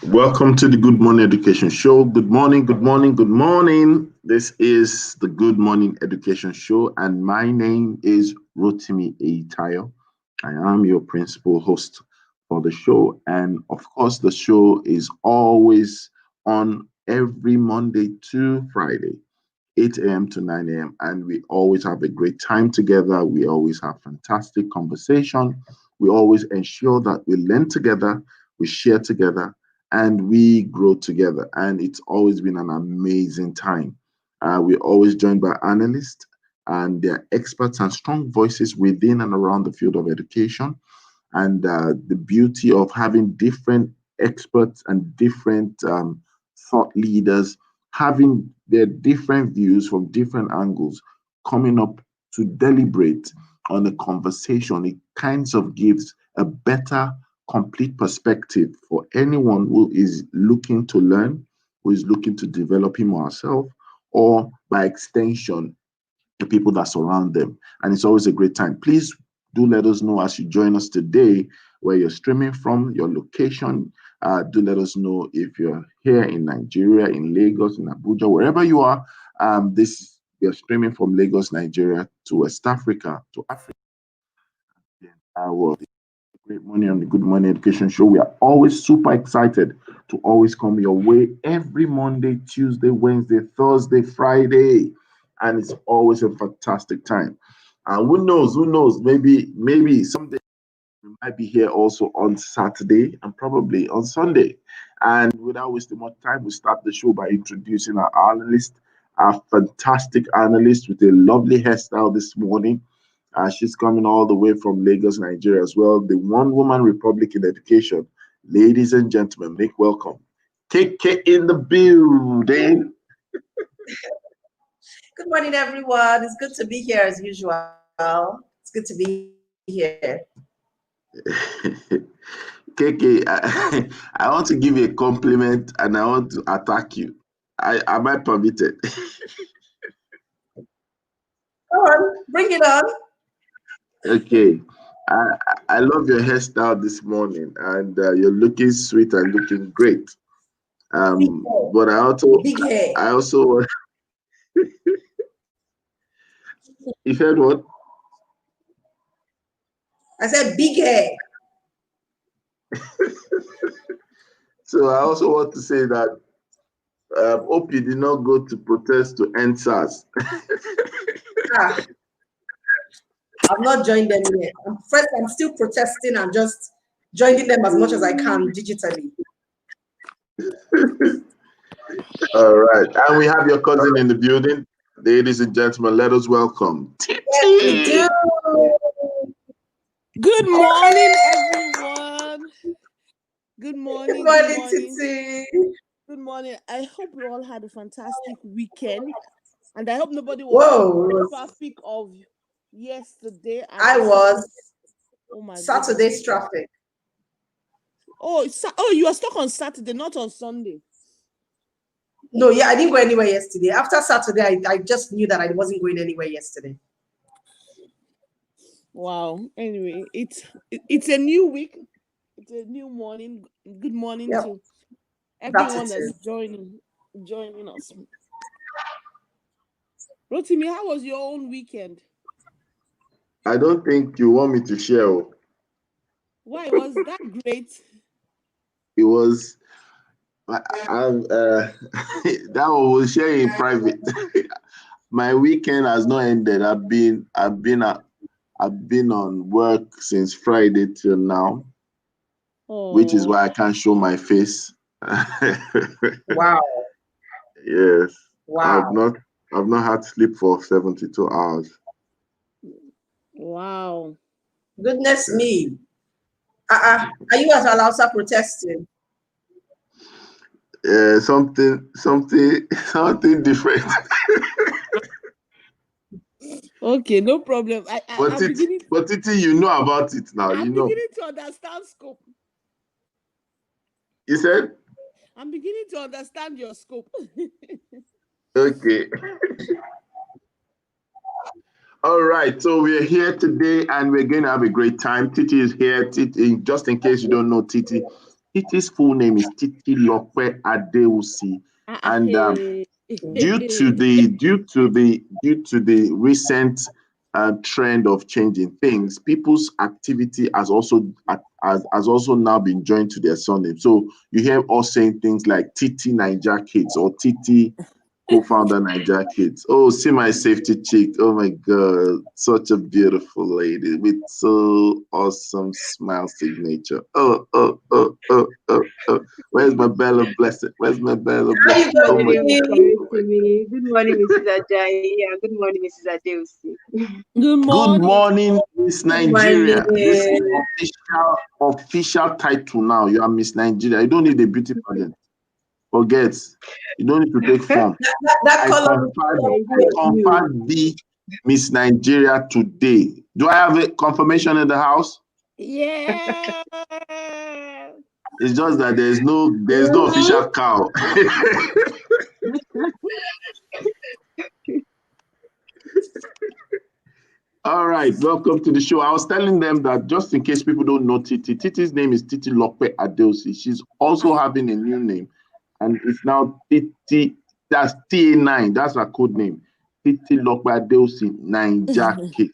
Welcome to the Good Morning Education Show. Good morning, good morning, good morning. This is the Good Morning Education Show, and my name is Rotimi Eitayo. I am your principal host for the show, and of course, the show is always on every Monday to Friday, 8 a.m. to 9 a.m., and we always have a great time together. We always have fantastic conversation. We always ensure that we learn together, we share together, and we grow together. And it's always been an amazing time. We're always joined by analysts, and they're experts and strong voices within and around the field of education. And the beauty of having different experts and different thought leaders having their different views from different angles coming up to deliberate on a conversation, it kinds of gives a better complete perspective for anyone who is looking to learn, who is looking to develop him or herself, or by extension, the people that surround them. And it's always a great time. Please do let us know as you join us today where you're streaming from, your location. Do let us know if you're here in Nigeria, in Lagos, in Abuja, wherever you are. This You're streaming from Lagos, Nigeria, to West Africa, to Africa, the entire world. Great Morning on the Good Morning Education Show. We are always super excited to always come your way every Monday, Tuesday, Wednesday, Thursday, Friday, and it's always a fantastic time. And who knows? Who knows? Maybe someday we might be here also on Saturday and probably on Sunday. And without wasting much time, we start the show by introducing our analyst, our fantastic analyst with a lovely hairstyle this morning. She's coming all the way from Lagos, Nigeria as well. The one woman republic in education. Ladies and gentlemen, make welcome. KK in the building. Good morning, everyone. It's good to be here as usual. It's good to be here. KK, I want to give you a compliment and I want to attack you. Am I permitted? Go on, bring it on. Okay. I, I love your hairstyle this morning and you're looking sweet and looking great. Big hair. But Big hair. I also, you said what? I said big hair. So I also want to say that hope you did not go to protest to end SARS. Ah, I've not joined them yet. I'm still protesting and just joining them as much as I can digitally. All right. And we have your cousin in the building. Ladies and gentlemen, let us welcome Yes, we Titi. do. Good morning, everyone. Good Good morning. Good morning, morning. Titi. Good morning. I hope we all had a fantastic weekend, and I hope nobody was Whoa, in Rose. traffic of yesterday and I the Saturday. was Oh my goodness. Saturday's traffic. Oh, you are stuck on Saturday, not on Sunday. No, yeah, I didn't go anywhere yesterday. After Saturday, I just knew that I wasn't going anywhere yesterday. Wow. Anyway, it's a new week. It's a new morning. Good morning Yep, to that everyone it that's is. joining us. Rotimi, how was your own weekend? I don't think you want me to share. Why was that great? It was, that one we'll share in private. My weekend has not ended. I've been on work since Friday till now, which is Oh, why I can't show my face. Wow, Yes, I've wow. not I've not had sleep for 72 hours. wow. Goodness Yeah. me. Are you as Alausa protesting? Something different. Okay, no problem. But Titi, you know about it now. You I'm know. beginning to understand scope. You said I'm beginning to understand your scope. okay. All right, so we're here today and we're going to have a great time. Titi is here. Titi, just in case you don't know Titi, Titi's full name is Titi Lope Adeusi, and Hey. due to the recent trend of changing things, people's activity has also now been joined to their surname. So you hear us saying things like Titi Niger Kids or Titi co-founder Niger Kids. Oh, see my safety chick. Oh my God, such a beautiful lady with so awesome smile signature. Oh. Where's my Bella Blessed? Where's my Bella How Blessed? you Good Oh my morning, God. doing? Mr. Oh my God. Rotimi. Good morning, Mrs. Ajayi. And good morning, Mrs. Adeusi. Good Good morning. morning, Miss Good morning. Nigeria. This is official title now. You are Miss Nigeria. You don't need a beauty pageant. Forget. You don't need to take form. That I color Thank I you. conferred the Miss Nigeria today. Do I have a confirmation in the house? Yeah. It's just that there's no official cow. All right, welcome to the show. I was telling them that just in case people don't know Titi, Titi's name is Titi Lope Adeosi. She's also having a new name, and it's now Titi. That's TA9. That's her code name. Titi Lope Adeosi Ninja Kate.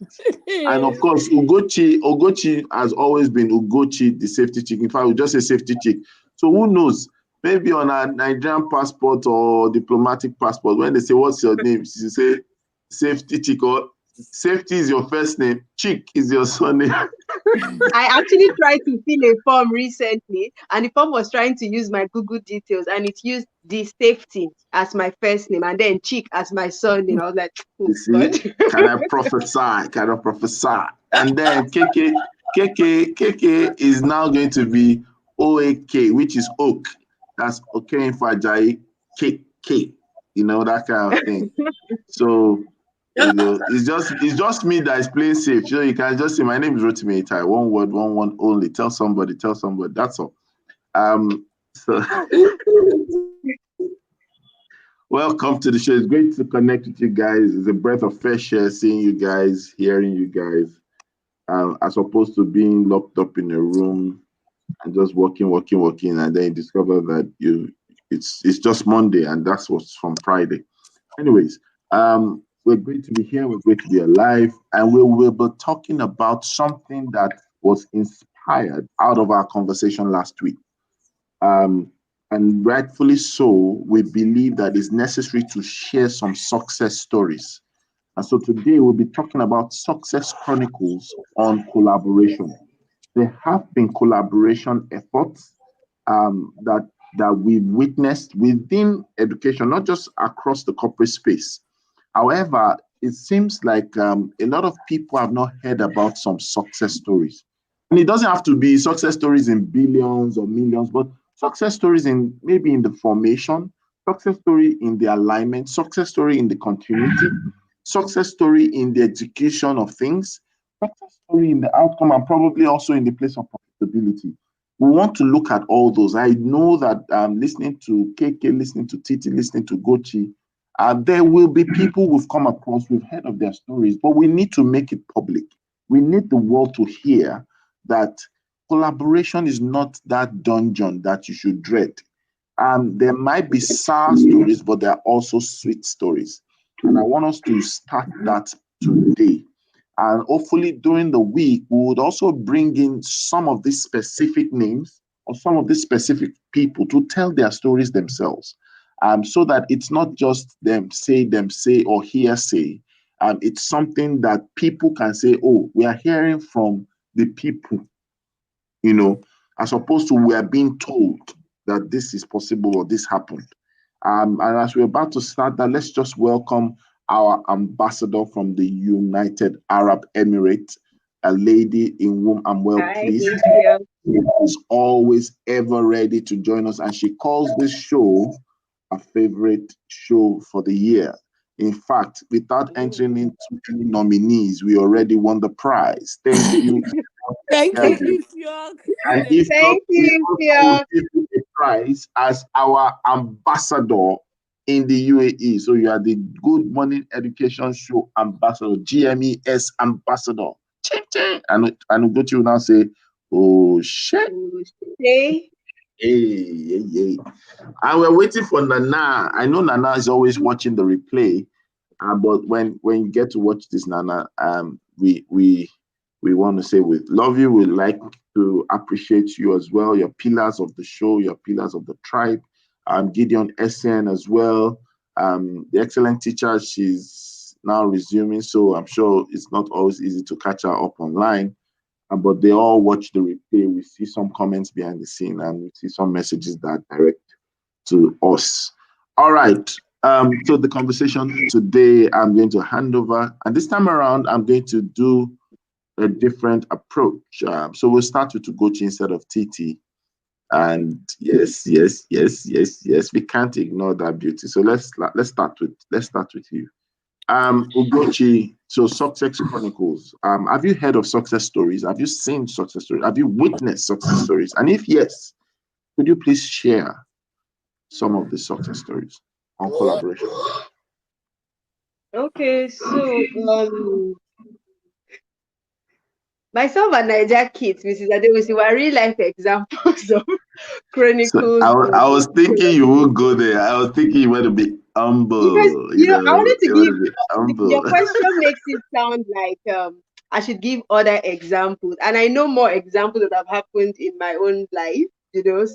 And of course, Ugochi has always been Ugochi, the safety chick. In fact, we just say safety chick. So who knows? Maybe on a Nigerian passport or diplomatic passport, when they say, "What's your name?" She say, "Safety chick," or "Safety is your first name, chick is your surname." I actually tried to fill a form recently, and the form was trying to use my Google details, and it used the safety as my first name and then Chick as my surname. I was like, oh, You see, God. can I prophesy? Can I prophesy? And then KK is now going to be OAK, which is Oak. That's okay for Ajayi KK. You know, that kind of thing. So it's just me that is playing safe. So you can just say my name is Rotimi Itai. One word, one only. Tell somebody. That's all. So welcome to the show. It's great to connect with you guys. It's a breath of fresh air seeing you guys, hearing you guys, as opposed to being locked up in a room and just working, and then you discover that it's just Monday and that's what's from Friday. Anyways, we're great to be here. We're great to be alive, and we will be talking about something that was inspired out of our conversation last week. Um, and rightfully so, we believe that it's necessary to share some success stories. And so today we'll be talking about success chronicles on collaboration. There have been collaboration efforts that we've witnessed within education, not just across the corporate space. However, it seems like a lot of people have not heard about some success stories. And it doesn't have to be success stories in billions or millions, but success stories in maybe in the formation, success story in the alignment, success story in the continuity, success story in the execution of things, success story in the outcome, and probably also in the place of profitability. We want to look at all those. I know that listening to KK, listening to Titi, listening to Gochi, there will be people we've come across, we've heard of their stories, but we need to make it public. We need the world to hear that collaboration is not that dungeon that you should dread. There might be sour stories, but there are also sweet stories. And I want us to start that today. And hopefully during the week, we would also bring in some of these specific names or some of these specific people to tell their stories themselves. So that it's not just them say, or hearsay. It's something that people can say, oh, we are hearing from the people, you know, as opposed to we are being told that this is possible or this happened. And as we're about to start that, let's just welcome our ambassador from the United Arab Emirates, a lady in whom I'm well Hi, pleased. Ifia. She is always ever ready to join us, and she calls this show a favorite show for the year. In fact, without entering into any nominees, we already won the prize. Thank you. Thank you, Ifyok. And if Thank we you, also Ifia. give you a prize as our ambassador in the UAE. So you are the Good Morning Education Show ambassador, GMES ambassador. Ching, ching. And Ugochi will now say, oh shit. Hey. Hey. And we're waiting for Nana. I know Nana is always watching the replay, but when you get to watch this, Nana, we want to say we love you. We like to appreciate you as well. Your pillars of the show, your pillars of the tribe. Gideon SN as well. The excellent teacher, she's now resuming, so I'm sure it's not always easy to catch her up online. But they all watch the replay. We see some comments behind the scene, and we see some messages that direct to us. All right. So the conversation today, I'm going to hand over, and this time around, I'm going to do a different approach. So we'll start with Ugochi instead of TT. And yes, we can't ignore that beauty. So let's start with you. Ugochi, so Success Chronicles. Have you heard of success stories? Have you seen success stories? Have you witnessed success stories? And if yes, could you please share some of the success stories on collaboration? Okay, so myself and Niger Kids, Mrs. Adewisi, were real life examples of Chronicles. So I was thinking you would go there. I was thinking you want to be humble. Because I wanted to give humble. your question makes it sound like I should give other examples, and I know more examples that have happened in my own life.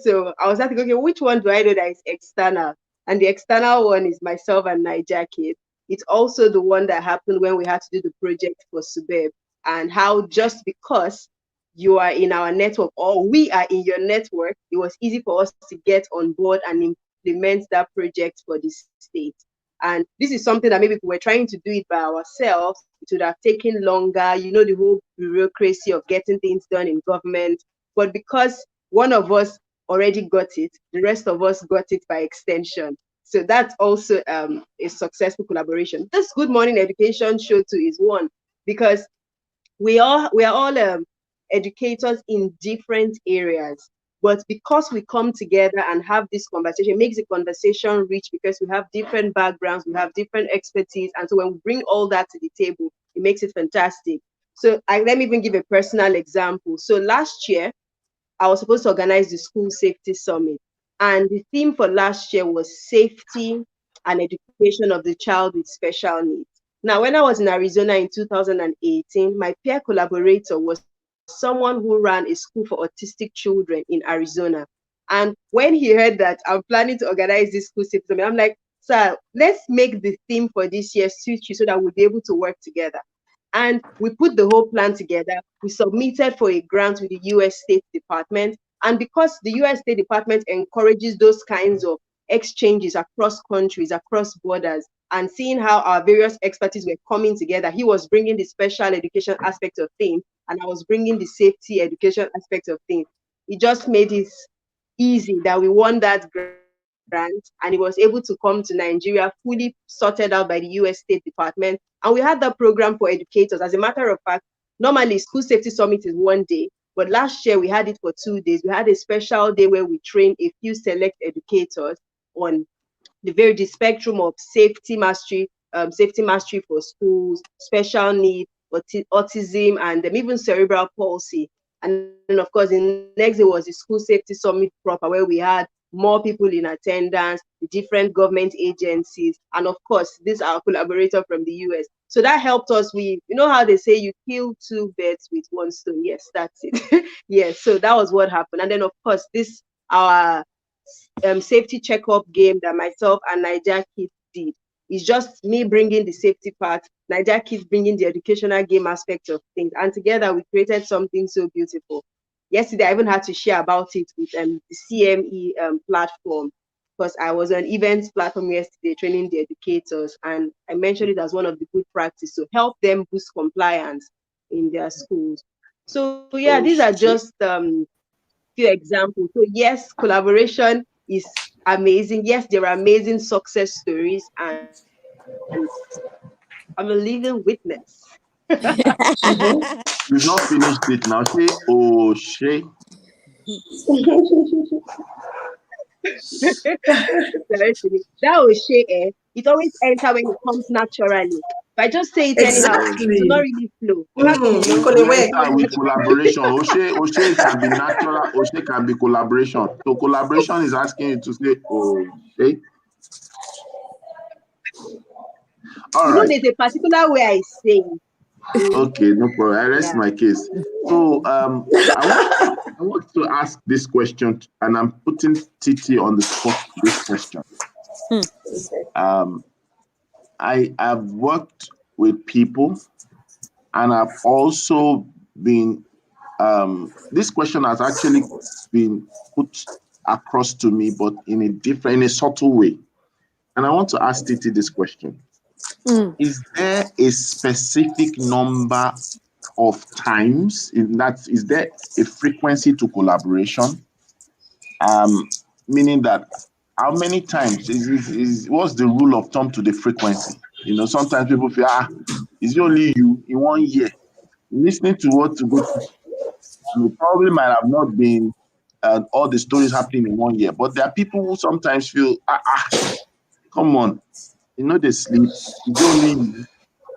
So I was thinking, okay, which one do I know that is external? And the external one is myself and Niger Kid. It's also the one that happened when we had to do the project for Subeb, and how just because you are in our network or we are in your network, it was easy for us to get on board and implement that project for the state. And this is something that maybe if we were trying to do it by ourselves, it would have taken longer, the whole bureaucracy of getting things done in government. But because one of us already got it, the rest of us got it by extension. So that's also a successful collaboration. This Good Morning Education show too is one, because we are all educators in different areas. But because we come together and have this conversation, it makes the conversation rich because we have different backgrounds, we have different expertise. And so when we bring all that to the table, it makes it fantastic. So let me even give a personal example. So last year, I was supposed to organize the School Safety Summit. And the theme for last year was safety and education of the child with special needs. Now, when I was in Arizona in 2018, my peer collaborator was someone who ran a school for autistic children in Arizona. And when he heard that I'm planning to organize this school safety summit, I'm like, sir, let's make the theme for this year suit you so that we'll be able to work together. And we put the whole plan together. We submitted for a grant with the US State Department. And because the US State Department encourages those kinds of exchanges across countries, across borders, and seeing how our various expertise were coming together, he was bringing the special education aspect of things, and I was bringing the safety education aspect of things. It just made it easy that we won that grant, and it was able to come to Nigeria fully sorted out by the US State Department. And we had that program for educators. As a matter of fact, normally School Safety Summit is one day, but last year we had it for 2 days. We had a special day where we trained a few select educators on the spectrum of safety mastery for schools, special needs, autism, and even cerebral palsy. And then, of course, the next day was the School Safety Summit proper, where we had more people in attendance, different government agencies, and of course, this our collaborator from the US. So that helped us. How they say you kill two birds with one stone. Yes, that's it. Yes, so that was what happened. And then, of course, this our safety checkup game that myself and Niger Kids did. It's just me bringing the safety part, Niger Kids bringing the educational game aspect of things, and together we created something so beautiful. Yesterday, I even had to share about it with the CME platform, because I was on events platform yesterday training the educators, and I mentioned it as one of the good practice to help them boost compliance in their schools. So yeah, these are just few examples. So yes, collaboration is amazing. Yes, there are amazing success stories, and I'm a living witness. You've not finished it now. Say, oh, Shay. That was Shay. It always enter when it comes naturally. If I just say it anyhow, it will not Exactly. really flow. Influencer with collaboration. Oshe can be natural. Oshe can be collaboration. So collaboration is asking you to say, oh, okay. All right. There's a particular way I say it. Okay, no problem. I rest my case. So I want to ask this question, and I'm putting Titi on the spot for this question. I have worked with people, and I've also been. This question has actually been put across to me, but in a subtle way. And I want to ask Titi this question: Is there a specific number of times is there a frequency to collaboration? Meaning that how many times is what's the rule of thumb to the frequency? Sometimes people feel it's only you in 1 year. Listening to what to go to, it probably might have not been all the stories happening in 1 year, but there are people who sometimes feel come on, they sleep. It's only you.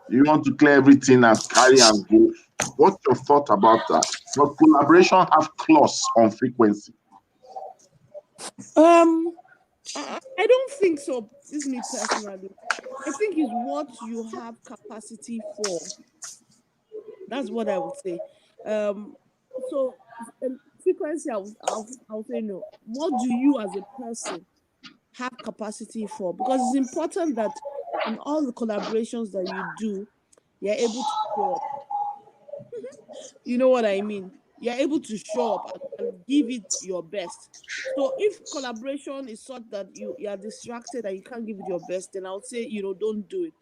You want to clear everything and carry and go. What's your thought about that? Does collaboration have clause on frequency? I don't think so. This is me personally. I think it's what you have capacity for. That's what I would say. So frequency, I'll say no. What do you as a person have capacity for? Because it's important that in all the collaborations that you do, you're able to show up. You know what I mean? You're able to show up and give it your best. So if collaboration is such that you are distracted and you can't give it your best, then I would say, don't do it.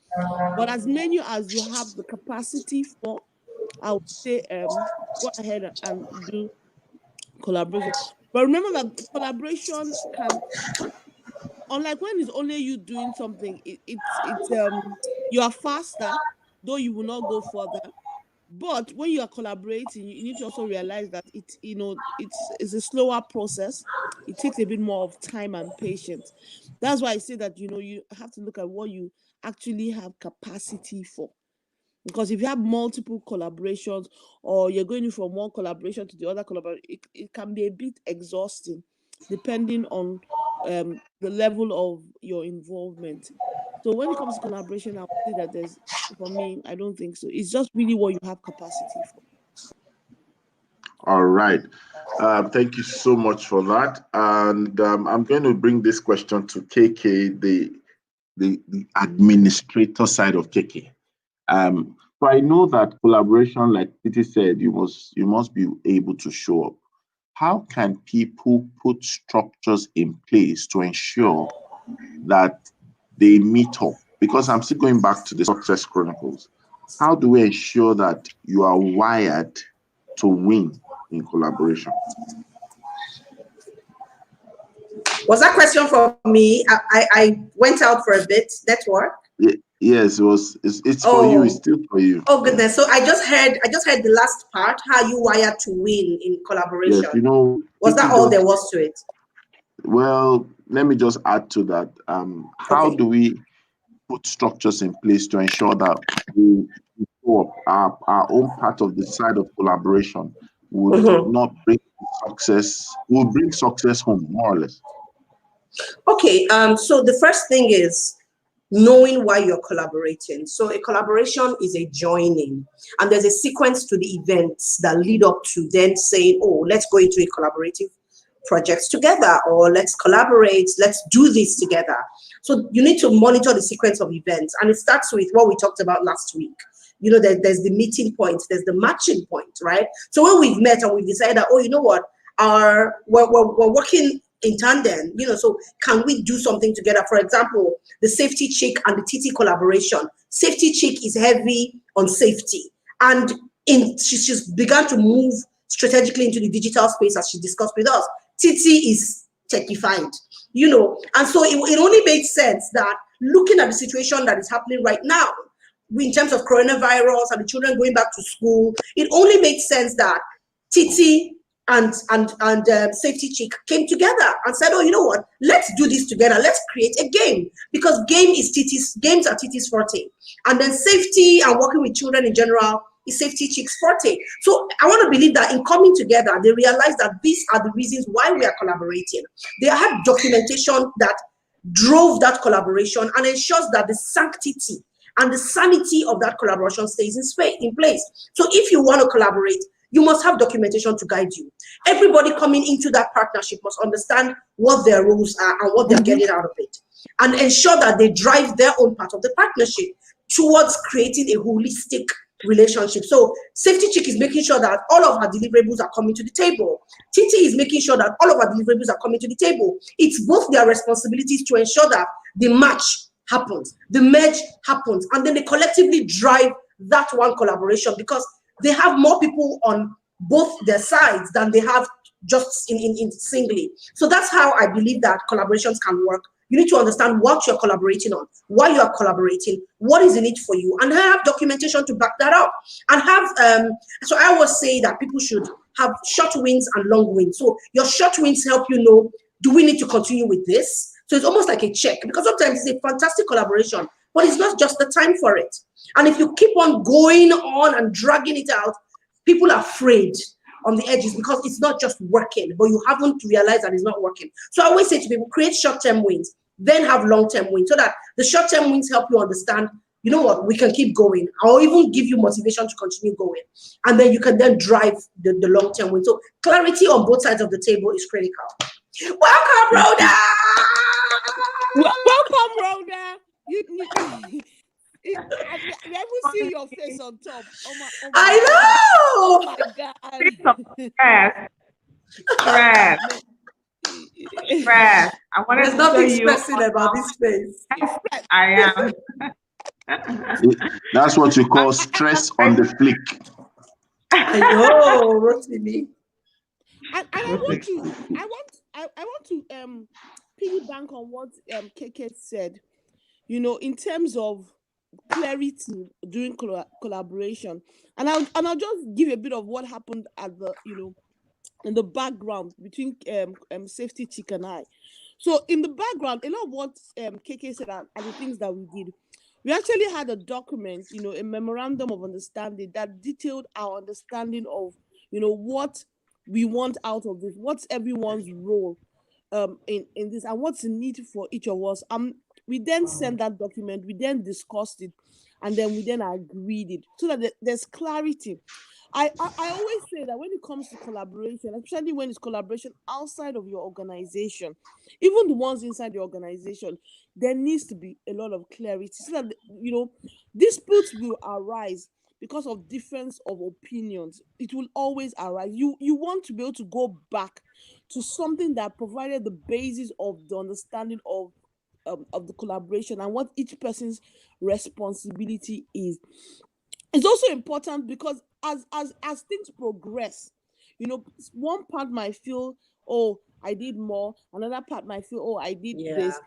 But as many as you have the capacity for, I would say go ahead and do collaboration. But remember that collaboration can, unlike when it's only you doing something, it's you are faster, though you will not go further. But when you are collaborating, you need to also realize that it's a slower process. It takes a bit more of time and patience. That's why I say that you have to look at what you actually have capacity for. Because if you have multiple collaborations or you're going from one collaboration to the other collaboration, it can be a bit exhausting depending on the level of your involvement. So when it comes to collaboration, I would say that for me, I don't think so. It's just really what you have capacity for. All right. Thank you so much for that. And I'm going to bring this question to KK, the administrator side of KK. So I know that collaboration, like Titi said, you must be able to show up. How can people put structures in place to ensure that they meet up? Because I'm still going back to the Success Chronicles. How do we ensure that you are wired to win in collaboration? Was that question for me? I went out for a bit. Network. Yes, it's for you. It's still for you. Oh goodness! So I just heard the last part. How you wired to win in collaboration? Yes, was that all there was to it? Well, let me just add to that. How do we put structures in place to ensure that we our own part of the side of collaboration would not bring success, will bring success home, more or less? Okay. So the first thing is knowing why you're collaborating. So a collaboration is a joining, and there's a sequence to the events that lead up to then saying, oh, let's go into a collaborative project together, or let's collaborate, let's do this together. So you need to monitor the sequence of events, and it starts with what we talked about last week. There's the meeting point, there's the matching point, right? So when we've met and we've decided that, oh, you know what, we're working in tandem, so can we do something together? For example, the safety chick and the TT collaboration. Safety chick is heavy on safety, and she's begun to move strategically into the digital space as she discussed with us. TT is techified, and so it only makes sense that looking at the situation that is happening right now, in terms of coronavirus and the children going back to school, it only makes sense that TT Safety Chick came together and said, oh, you know what, let's do this together, let's create a game, because games are Titi's forte, and then safety and working with children in general is Safety Chick's forte. So I want to believe that in coming together, they realized that these are the reasons why we are collaborating. They had documentation that drove that collaboration and ensures that the sanctity and the sanity of that collaboration stays in place. So if you want to collaborate, you must have documentation to guide you. Everybody coming into that partnership must understand what their roles are and what they're getting out of it, and ensure that they drive their own part of the partnership towards creating a holistic relationship. So Safety Chick is making sure that all of her deliverables are coming to the table. Titi is making sure that all of her deliverables are coming to the table. It's both their responsibilities to ensure that the match happens, the merge happens, and then they collectively drive that one collaboration, because they have more people on both their sides than they have just in singly. So that's how I believe that collaborations can work. You need to understand what you're collaborating on, why you are collaborating, what is in it for you, and have documentation to back that up. And have so I always say that people should have short wins and long wins. So your short wins help you know, do we need to continue with this? So it's almost like a check, because sometimes it's a fantastic collaboration, but it's not just the time for it. And if you keep on going on and dragging it out, people are afraid on the edges because it's not just working, but you haven't realized that it's not working. So I always say to people, create short-term wins, then have long-term wins, so that the short-term wins help you understand, you know what, we can keep going. I'll even give you motivation to continue going. And then you can then drive the long-term win. So clarity on both sides of the table is critical. Welcome, Rhoda! Welcome, Rhoda. I never see your face on top. I know. Oh my God. Stress. I wanted There's to show nothing you stressing about this face. I am. That's what you call stress on the flick. I know, Rotimi. And I want to piggyback on what KK said, you know, in terms of clarity during collaboration, and I'll just give a bit of what happened at the, you know, in the background between Safety Chick and I. So in the background, a lot of what KK said are the things that we did. We actually had a document, you know, a memorandum of understanding that detailed our understanding of, you know, what we want out of this, what's everyone's role in this, and what's the need for each of us. We then sent that document, we then discussed it, and then we then agreed it, so that there's clarity. I always say that when it comes to collaboration, especially when it's collaboration outside of your organization, even the ones inside the organization, there needs to be a lot of clarity, so that, you know, disputes will arise because of difference of opinions. It will always arise. You want to be able to go back to something that provided the basis of the understanding of the collaboration and what each person's responsibility is. It's also important because as things progress, you know, one part might feel, oh, I did more, another part might feel, oh, I did this,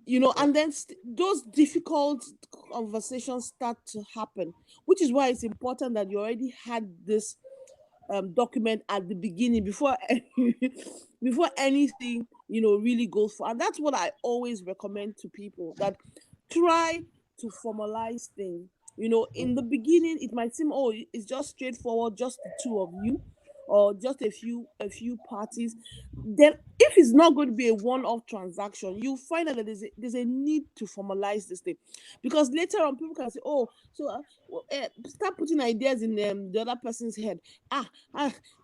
you know, and then those difficult conversations start to happen, which is why it's important that you already had this document at the beginning before before anything, you know, really goes for. And that's what I always recommend to people, that try to formalize things. You know, in the beginning, it might seem, oh, it's just straightforward, just the two of you, or just a few parties. Then, if it's not going to be a one-off transaction, you find out that there's a need to formalize this thing, because later on people can say, oh, so start putting ideas in the other person's head.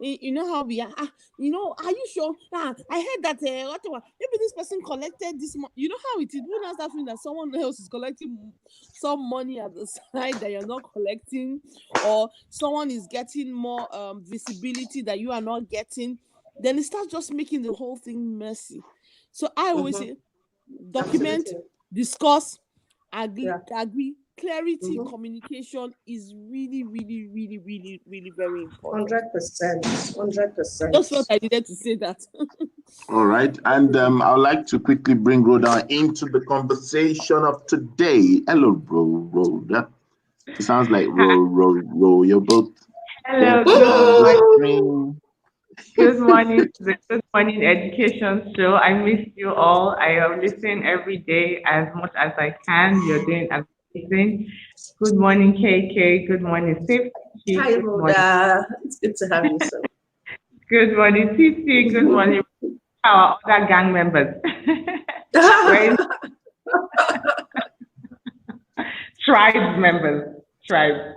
You know how we are. You know, are you sure? I heard that maybe this person collected this. You know how it is. Who knows that feeling that someone else is collecting some money at the side that you're not collecting, or someone is getting more visibility that you are not getting? Then it starts just making the whole thing messy. So I always say, document, Absolutely. discuss, agree. Clarity, communication is really, really, really, really, really very important. 100%. 100%. Just felt I needed to say that. All right. And I would like to quickly bring Rhoda into the conversation of today. Hello, Rhoda. It sounds like roll. You're both. Hello, good. Good morning to the Good Morning Education Show. I miss you all. I listen every day as much as I can. You're doing amazing. Good morning, KK. Good morning, Safety Chief. Hi, Good morning. Rhoda. It's good to have you, sir. Good morning, TT. Good morning, our other gang members. Where is tribe members? Tribe.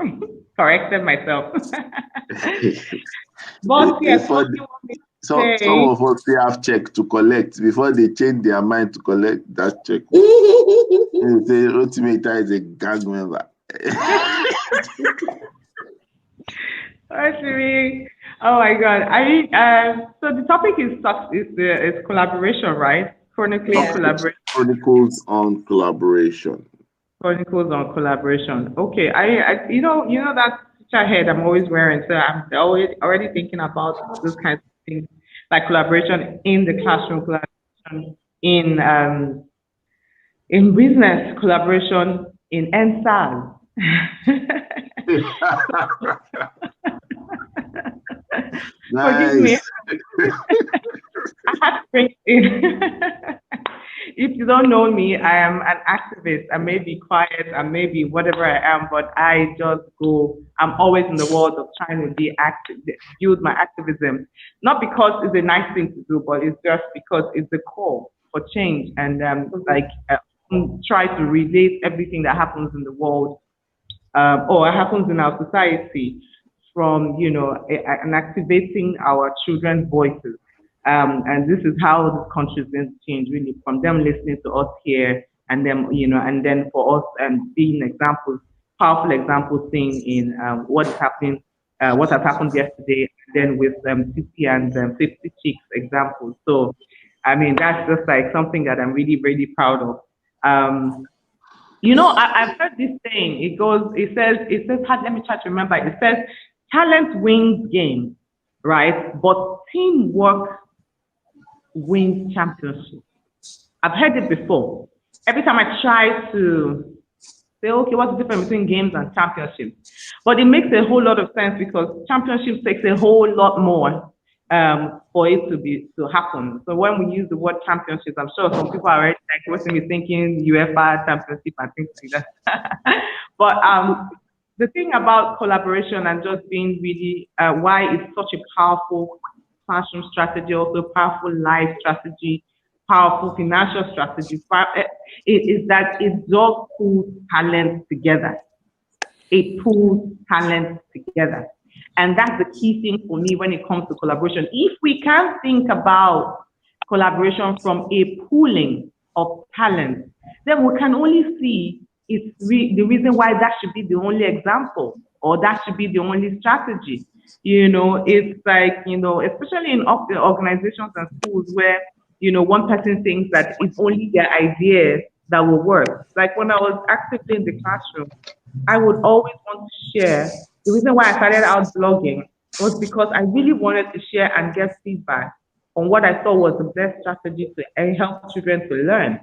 Corrected myself. But yes, Before what do you want me to some say? of us they have check to collect before they change their mind to collect that check. They say Rotimeter is a gang member. Actually, oh my God. I mean, so the topic is collaboration, right? Chronicling Yeah. collaboration. Chronicles on collaboration. Chronicles on collaboration. Okay, you know that teacher head I'm always wearing, so I'm already thinking about those kinds of things like collaboration in the classroom, collaboration in business, collaboration in NSAS. Forgive me. Nice. I had to bring it in. If you don't know me, I am an activist. I may be quiet, I may be whatever I am, but I just go. I'm always in the world of trying to be active, build my activism. Not because it's a nice thing to do, but it's just because it's the call for change and try to relate everything that happens in the world or happens in our society from and activating our children's voices. And this is how this country is going to change, really, from them listening to us here, and them, and then for us being examples, powerful examples, seeing in what is happening, what has happened yesterday, and then with City and 50 Chicks examples. So, I mean, that's just like something that I'm really, really proud of. I've heard this saying. It says, let me try to remember. It says, talent wins games, right? But teamwork wins championships. I've heard it before. Every time I try to say, okay, what's the difference between games and championships? But it makes a whole lot of sense because championships takes a whole lot more for it to happen. So when we use the word championships, I'm sure some people are already like what's me thinking UEFA championship and things like that. But the thing about collaboration and just being really why it's such a powerful classroom strategy, also powerful life strategy, powerful financial strategy, is that it does pull talent together. It pulls talent together. And that's the key thing for me when it comes to collaboration. If we can think about collaboration from a pooling of talent, then we can only see the reason why that should be the only example or that should be the only strategy. It's like, especially in organizations and schools where, one person thinks that it's only their ideas that will work. Like when I was actively in the classroom, I would always want to share. The reason why I started out blogging was because I really wanted to share and get feedback on what I thought was the best strategy to help children to learn.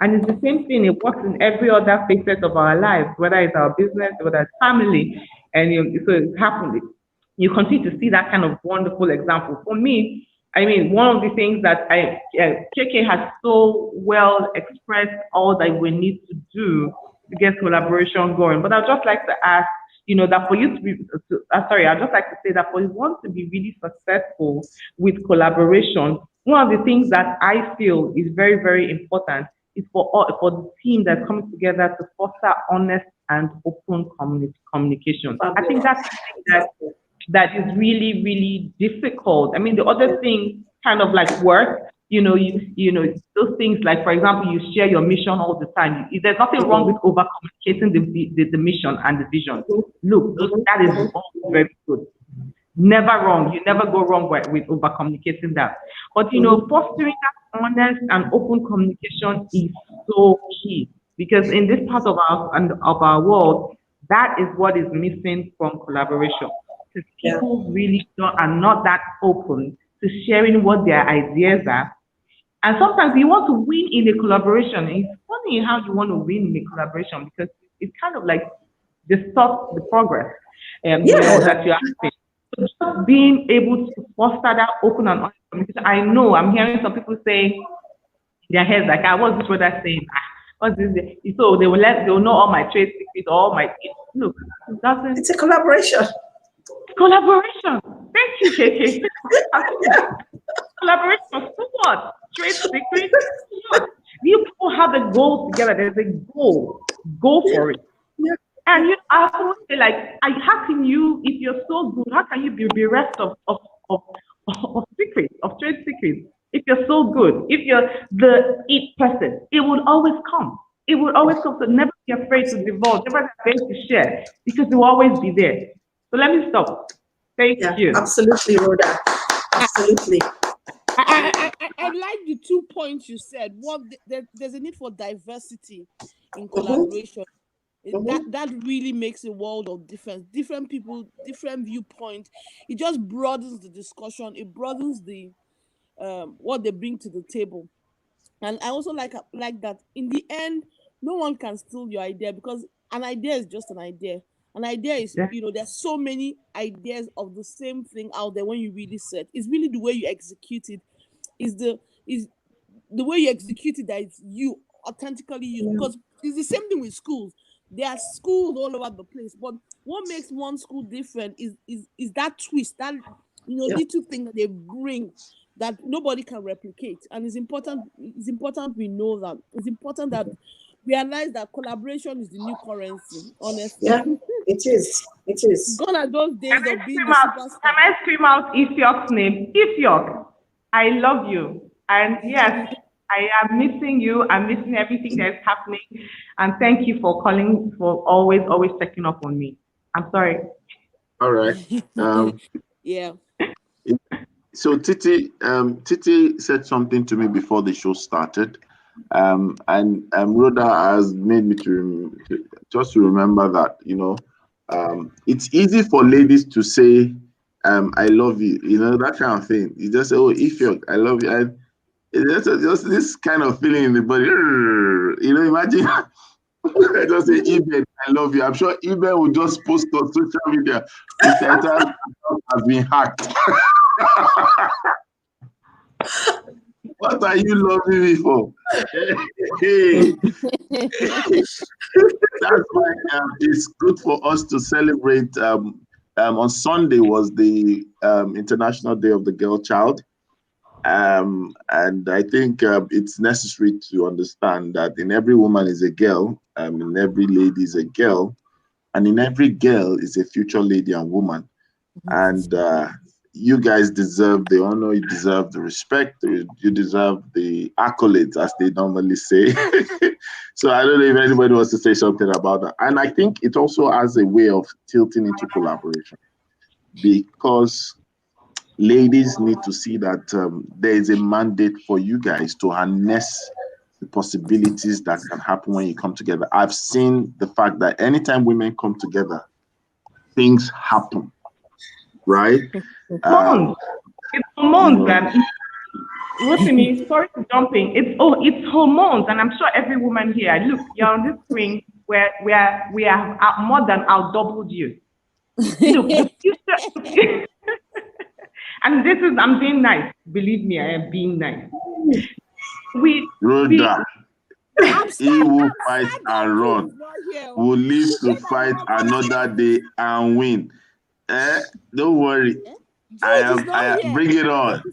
And it's the same thing, it works in every other facet of our lives, whether it's our business, whether it's family, and so it's happening. You continue to see that kind of wonderful example. For me, I mean, one of the things that KK has so well expressed all that we need to do to get collaboration going. But I'd just like to ask, that for you to be, I'd just like to say that for you want to be really successful with collaboration, one of the things that I feel is very, very important is for the team that's coming together to foster honest and open communication. I think that's something that is really, really difficult. I mean, the other thing kind of like work, those things like, for example, you share your mission all the time. There's nothing wrong with over communicating the mission and the vision. Look, that is all very good. Never wrong. You never go wrong with over communicating that. But fostering that honest and open communication is so key because in this part of our world, that is what is missing from collaboration. Because people really are not that open to sharing what their ideas are. And sometimes you want to win in a collaboration. And it's funny how you want to win in a collaboration because it's kind of like disrupt the progress that you're having. So just being able to foster that open and honest communication. I know I'm hearing some people saying in their heads like, what's this brother saying? What's this? So they'll know all my trade secrets, all my look. It doesn't. It's a collaboration. Collaboration. Thank you, KK. Collaboration. So what? Trade secrets. What? You people have a goal together. There's a goal. Go for it. Yeah. And I always say, like, how can you, if you're so good, how can you be bereft of secrets, of trade secrets? If you're so good, if you're the it person, it will always come. It will always come. So never be afraid to divulge, never be afraid to share, because it will always be there. So let me stop. Thank you. Absolutely, Rhoda. Absolutely. I like the 2 points you said. One, there's a need for diversity in collaboration. That really makes a world of difference. Different people, different viewpoints. It just broadens the discussion. It broadens the what they bring to the table. And I also like that in the end, no one can steal your idea, because an idea is just an idea. An idea is, there's so many ideas of the same thing out there. When you really set, it's really the way you execute it, is the way you execute it that is you, authentically you. Because it's the same thing with schools. There are schools all over the place, but what makes one school different is that twist, that little thing that they bring that nobody can replicate. And it's important we know that. It's important that we realize that collaboration is the new currency, honestly. Yeah, it is. Gone are those days of being the superstar. Can I scream out Ifiok's name? Ifiok, I love you. And yes, I am missing you. I'm missing everything that's happening. And thank you for calling, for always checking up on me. I'm sorry. All right. Yeah. So Titi said something to me before the show started, and Rhoda has made me to remember that it's easy for ladies to say I love you, that kind of thing. You just say, oh, Ifyok, I love you, and it's just this kind of feeling in the body. Imagine. I just say, Iben, I love you. I'm sure Iben will just post on social media. Mr. Etan has been hacked. What are you loving me for? Hey. That's why it's good for us to celebrate. On Sunday was the International Day of the Girl Child. And I think it's necessary to understand that in every woman is a girl, in every lady is a girl, and in every girl is a future lady and woman. And you guys deserve the honor, you deserve the respect, you deserve the accolades, as they normally say. So I don't know if anybody wants to say something about that. And I think it also has a way of tilting into collaboration, because ladies need to see that there is a mandate for you guys to harness the possibilities that can happen when you come together. I've seen the fact that anytime women come together, things happen, right? It's hormones, Rotimi, sorry for jumping. It's hormones, and I'm sure every woman here, look, you're on this screen where we have more than out-doubled you. Look, the future. And I'm being nice. Believe me, I am being nice. Rhoda, he will fight and run, will live to fight another day and win. Don't worry. I am. Bring it on.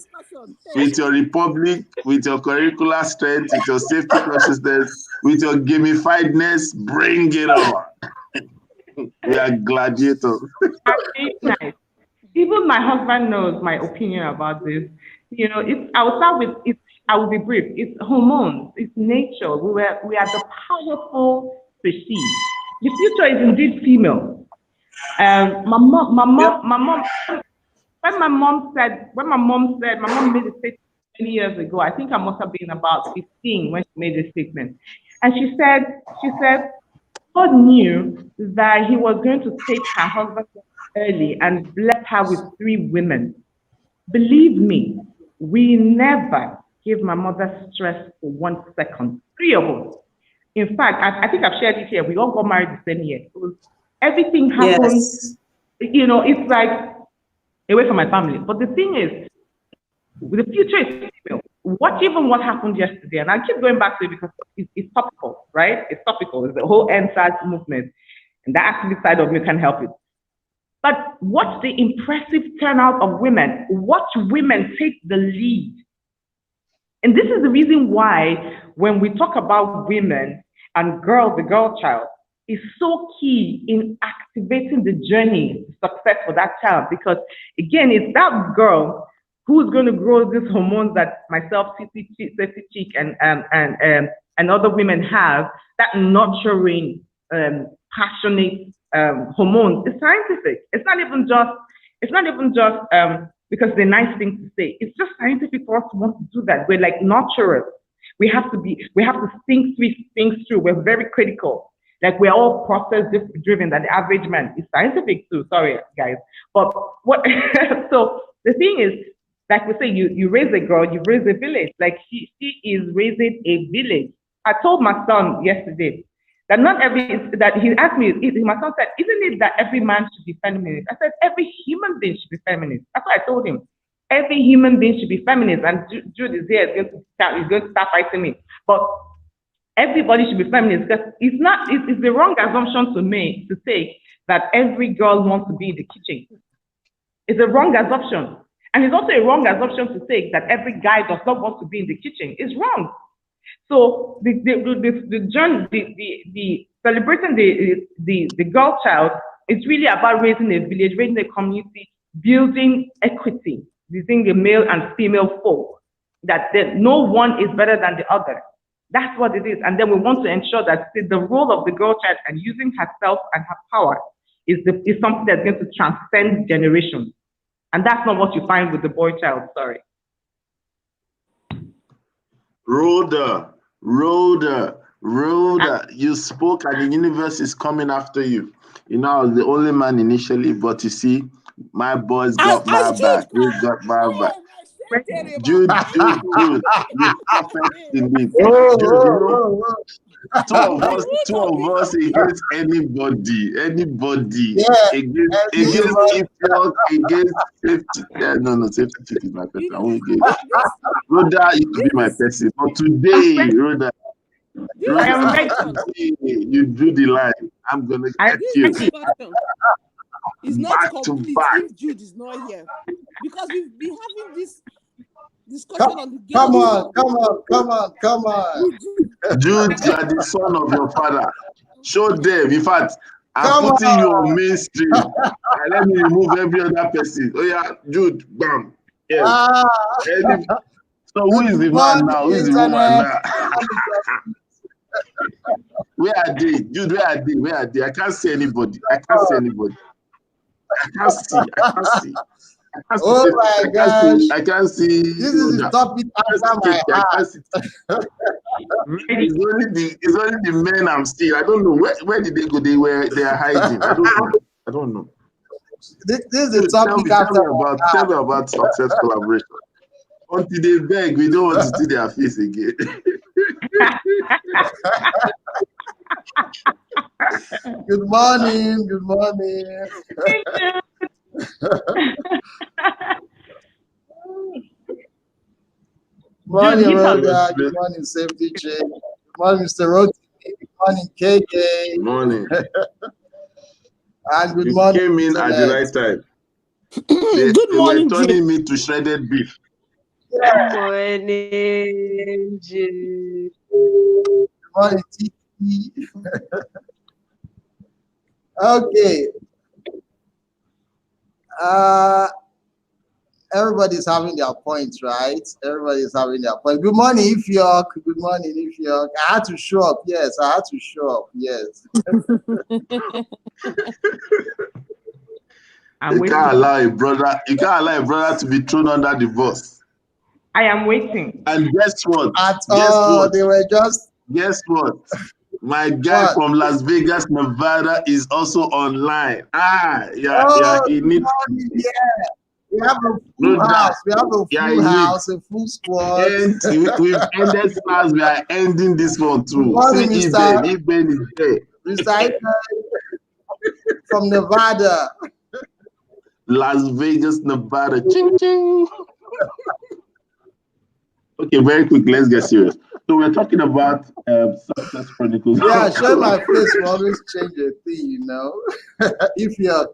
With your republic, with your curricular strength, with your safety consciousness, with your gamifiedness, bring it on. We are gladiators. Nice. Even my husband knows my opinion about this. I will start with it. I will be brief. It's hormones. It's nature. We are the powerful species. The future is indeed female. My mom. When my mom made a statement many years ago, I think I must have been about 15 when she made the statement. And she said, God knew that he was going to take her husband early and bless her with 3 women. Believe me, we never gave my mother stress for 1 second. 3 of us. In fact, I think I've shared it here. We all got married the same year. Everything happened. Yes. It's like away from my family. But the thing is, the future is female. What happened yesterday, and I keep going back to it because it's topical, right? It's topical. It's the whole NSAS movement, and the activist side of me can help it. But watch the impressive turnout of women. Watch women take the lead. And this is the reason why when we talk about women and girls, the girl child, is so key in activating the journey to success for that child. Because again, it's that girl who's going to grow these hormones that myself, Sissy Cheek, and other women have, that nurturing, passionate hormones. It's scientific. It's not even just because they're nice things to say. It's just scientific for us to want to do that. We're like nurturers. We have to think things through. We're very critical. Like we're all process driven than the average man. It's scientific too. Sorry, guys. But what? So the thing is, like we say, you raise a girl, you raise a village. Like she is raising a village. I told my son yesterday that he asked me, my son said, isn't it that every man should be feminist? I said, every human being should be feminist. That's what I told him. Every human being should be feminist. And Jude is here, is going to start fighting me. But everybody should be feminist because it's the wrong assumption to take that every girl wants to be in the kitchen. It's a wrong assumption. And it's also a wrong assumption to take that every guy does not want to be in the kitchen. It's wrong. So the celebrating the girl child is really about raising a village, raising a community, building equity between the male and female folk. That no one is better than the other. That's what it is. And then we want to ensure that the role of the girl child and using herself and her power is something that's going to transcend generations. And that's not what you find with the boy child, sorry. Rhoda, you spoke and the universe is coming after you. You know, I was the only man initially, but you see, my boys got my back. You got my back. Jude, you're perfect indeed. Jude, two of us against anybody, against Ifyok, against safety. Yeah, no, safety is my person. I won't get it. Rhoda used to be my person, but today, Rhoda, you drew the line. I'm gonna get you. It's not complete if Jude is not here, because we've been having this discussion on the game. Come on. Jude, you are the son of your father. Show them. In fact, I'm putting you on mainstream. And let me remove every other person. Oh yeah, Jude, bam. Yes. So who is the man now? Who is the woman now? Where are they? Jude, where are they? I can't see anybody. I can't see. Oh my gosh. I can't see. This is the topic after my heart. It's only the men I'm seeing. I don't know. Where did they go? They are hiding. I don't know. This is the topic after my heart. Tell me about success collaboration. Until they beg, we don't want to see their face again. Good morning. Morning, Rhoda. Good morning, Safety Chick. Good morning, Mr. Roti. Good morning, KK. Good morning. And good morning. You came in at the right time. Good morning, they were turning me to shredded beef. Good morning, Jude. Good morning, Tiki. Okay. Everybody's having their points, right? Everybody's having their points. Good morning, Ifyok. Good morning, Ifyok. I had to show up. Yes, I had to show up. Yes. You can't allow a brother to be thrown under the bus. I am waiting. And guess what? They were just. Guess what? My guy from Las Vegas, Nevada is also online. He needs. Yeah. We have a full house. We have a full house, a full squad. And we've ended class. We are ending this one too. Morning, See, Iben is there. Mr. Iben from Nevada. Las Vegas, Nevada. Ching, ching. Okay, very quick. Let's get serious. So we're talking about Success Chronicles. Yeah, showing my face will always change a thing, you know. If you're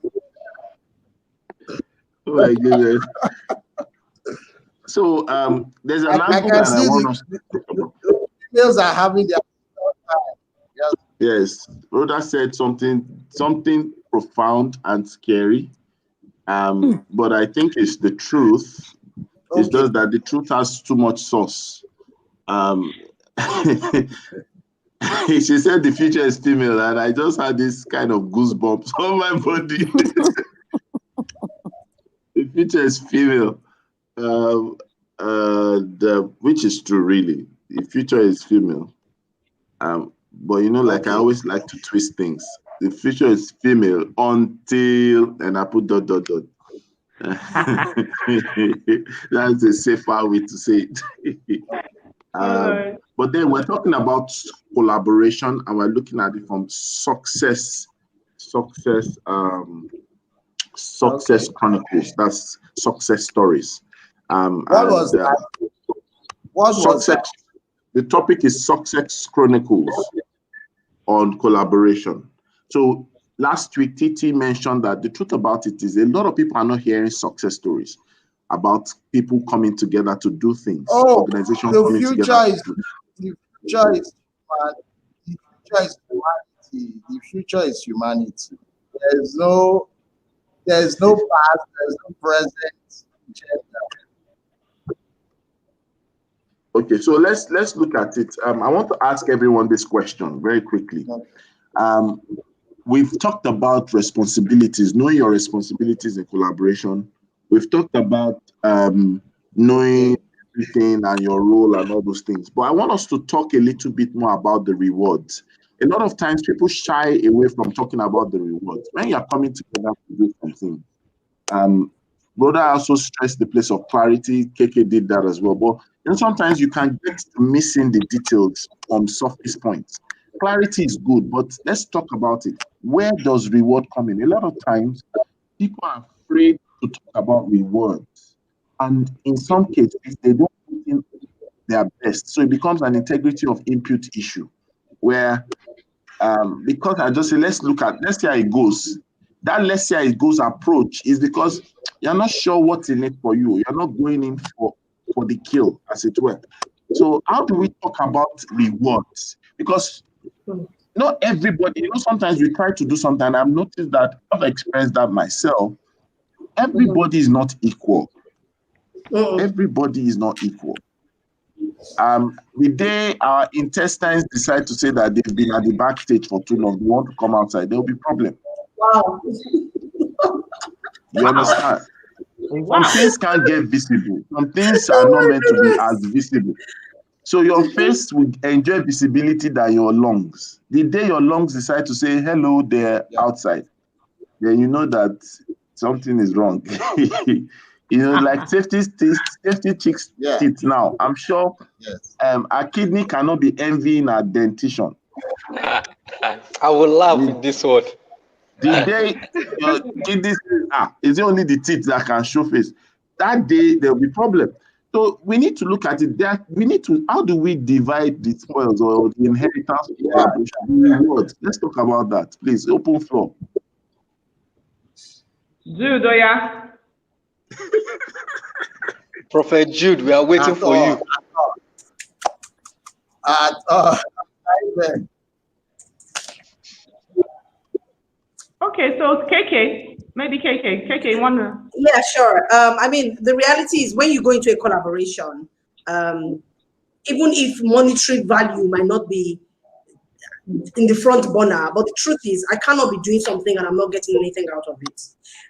Oh my goodness. So there's an I angle can that I see want us to talk about. the females are having their time. Yes. Yes, Rhoda said something profound and scary. But I think it's the truth. It's Okay. just that the truth has too much sauce. She said the future is female, and I just had this kind of goosebumps on my body. The future is female, which is true, really. The future is female. But you know, like I Okay. always like to twist things. The future is female until, and I put dot dot dot. That's a safer way to say it. But then we're talking about collaboration, and we're looking at it from success chronicles. That's success stories. What was that? What was that? Success. The topic is success chronicles on collaboration. So last week, TT mentioned that the truth about it is a lot of people are not hearing success stories about people coming together to do things. Oh, Organizations the coming future together. is the future is humanity. The future is humanity. There's no past, there's no present gender. Okay, so let's look at it. I want to ask everyone this question very quickly. We've talked about responsibilities, knowing your responsibilities in collaboration. We've talked about knowing everything and your role and all those things. But I want us to talk a little bit more about the rewards. A lot of times people shy away from talking about the rewards. When you're coming together to do something, Brother also stressed the place of clarity. KK did that as well. But you know, sometimes you can get missing the details from surface points. Clarity is good, but let's talk about it. Where does reward come in? A lot of times, people are afraid to talk about rewards. And in some cases, they don't put in their best. So it becomes an integrity of input issue where, because I just say, let's see how it goes. That let's see how it goes approach is because you're not sure what's in it for you. You're not going in for the kill, as it were. So how do we talk about rewards? Because not everybody, you know, sometimes we try to do something, and I've noticed that I've experienced that myself. Everybody is not equal. Everybody is not equal. The day our intestines decide to say that they've been at the backstage for too long, they want to come outside, there'll be problem. Wow. You understand? Wow. Some things can't get visible. Some things are not meant to be as visible. So your face will enjoy visibility than your lungs. The day your lungs decide to say hello, they're outside, then you know that something is wrong. You know, like safety chicks teeth now. I'm sure our kidney cannot be envying our dentition. I will laugh with this word. The day your kidneys is only the teeth that can show face. That day there will be problem. So we need to look at it. How do we divide the spoils or the inheritance collaboration rewards? Let's talk about that, please. Open floor. Jude, Oya. Prophet Jude, we are waiting for you. Okay, so KK, maybe KK, wonder. Yeah, sure. I mean, the reality is when you go into a collaboration, even if monetary value might not be in the front burner, but the truth is I cannot be doing something and I'm not getting anything out of it.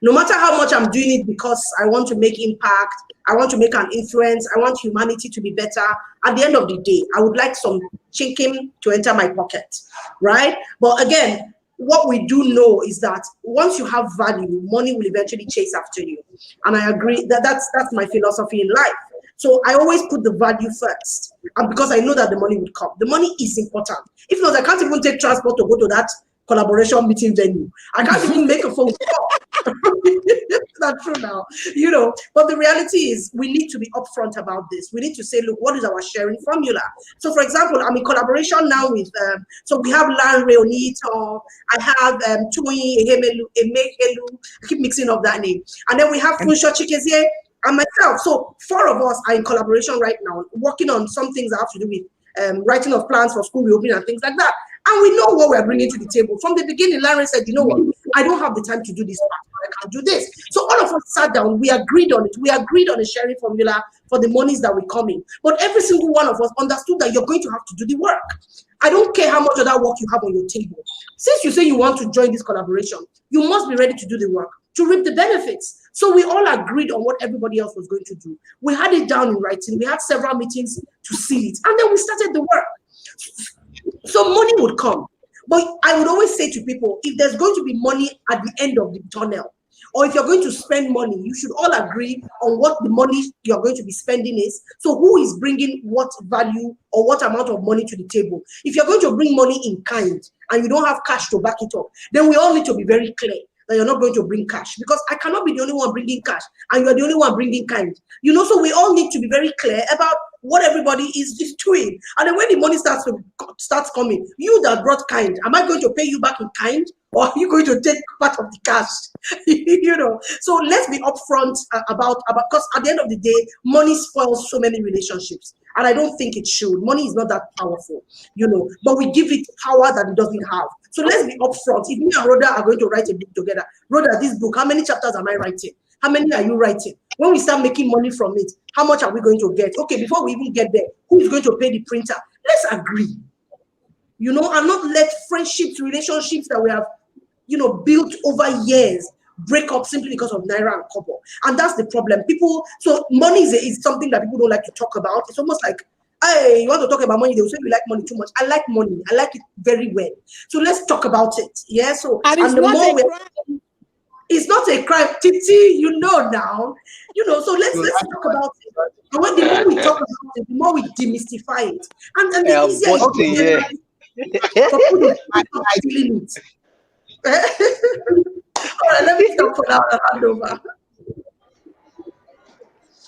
No matter how much I'm doing it because I want to make impact, I want to make an influence, I want humanity to be better. At the end of the day, I would like some chicken to enter my pocket, right? But again, what we do know is that once you have value, money will eventually chase after you. And I agree that that's my philosophy in life. So I always put the value first, and because I know that the money would come. The money is important. If not, I can't even take transport to go to that collaboration meeting venue. I can't even make a phone call. It's not true now, but the reality is we need to be upfront about this. We need to say, look, what is our sharing formula? So for example, I'm in collaboration now with so we have Lanre Onito, I have Tui Emehelu, I keep mixing up that name, and then we have Funsho Chikezie and myself. So 4 of us are in collaboration right now, working on some things that have to do with writing of plans for school reopening and things like that. And we know what we're bringing to the table. From the beginning, Larry said, you know what, I don't have the time to do this part, I can't do this. So all of us sat down, we agreed on it. We agreed on a sharing formula for the monies that will come in. But every single one of us understood that you're going to have to do the work. I don't care how much of that work you have on your table. Since you say you want to join this collaboration, you must be ready to do the work, to reap the benefits. So we all agreed on what everybody else was going to do. We had it down in writing. We had several meetings to seal it. And then we started the work. So money would come. But I would always say to people, if there's going to be money at the end of the tunnel, or if you're going to spend money, you should all agree on what the money you're going to be spending is. So who is bringing what value or what amount of money to the table? If you're going to bring money in kind and you don't have cash to back it up, then we all need to be very clear that you're not going to bring cash, because I cannot be the only one bringing cash and you're the only one bringing kind. So we all need to be very clear about what everybody is doing. And then when the money starts coming, you that brought kind, am I going to pay you back in kind, or are you going to take part of the cash? So let's be upfront about because at the end of the day, money spoils so many relationships, and I don't think it should. Money is not that powerful, but we give it power that it doesn't have. So let's be upfront. If me and Rhoda are going to write a book together, Rhoda, this book, how many chapters am I writing? How many are you writing? When we start making money from it, how much are we going to get? Okay, before we even get there, who is going to pay the printer? Let's agree, and not let friendships, relationships that we have, built over years break up simply because of Naira and Kobo. And that's the problem. So money is something that people don't like to talk about. It's almost like, hey, you want to talk about money, they will say you like money too much. I like money. I like it very well. So let's talk about it. Yeah. So and it's not a crime. It's not a crime, Titi, now. So let's talk about it. And the more we talk about it, the more we demystify it. And the easier it is all right, let me stop for now and hand over.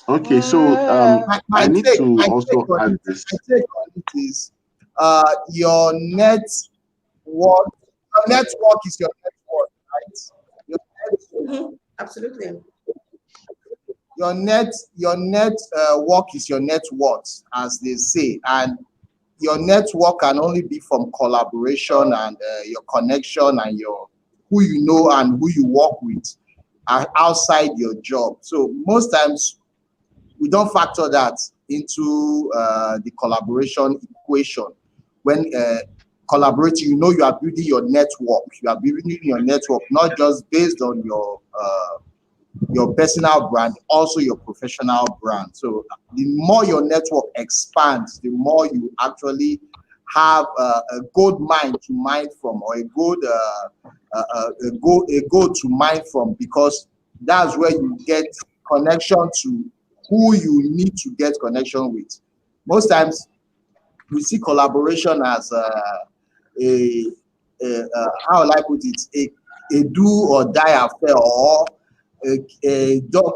Okay, so I need to also add this. My take on it is your network is your network, right? Absolutely. Your net work is your net worth, as they say, and your network can only be from collaboration and your connection and your who you know and who you work with outside your job. So most times we don't factor that into the collaboration equation. When collaborating, you are building your network. You are building your network not just based on your personal brand, also your professional brand. So the more your network expands, the more you actually have a gold mine to mine from, or a gold to mine from, because that's where you get connection to who you need to get connection with. Most times we see collaboration as how will I put it, a do or die affair, or a dog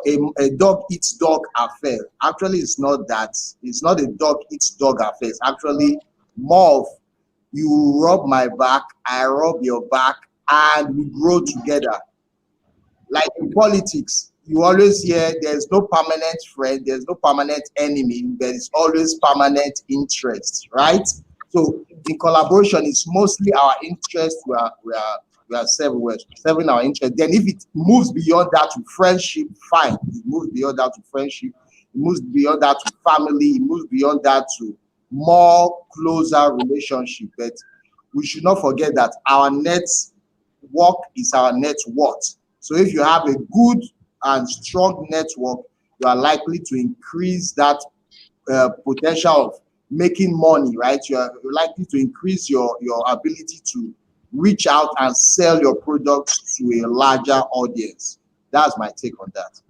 eats dog affair. Actually, it's not that. It's not a dog eats dog affair. It's actually more of you rub my back, I rub your back, and we grow together. Like in politics, you always hear there's no permanent friend, there's no permanent enemy, there is always permanent interest, right? So in collaboration, it's mostly our interest. We are serving our interest. Then if it moves beyond that to friendship, fine. It moves beyond that to friendship. It moves beyond that to family. It moves beyond that to more closer relationship. But we should not forget that our network is our net worth. So if you have a good and strong network, you are likely to increase that potential of making money, right? You're likely to increase your ability to reach out and sell your products to a larger audience. That's my take on that.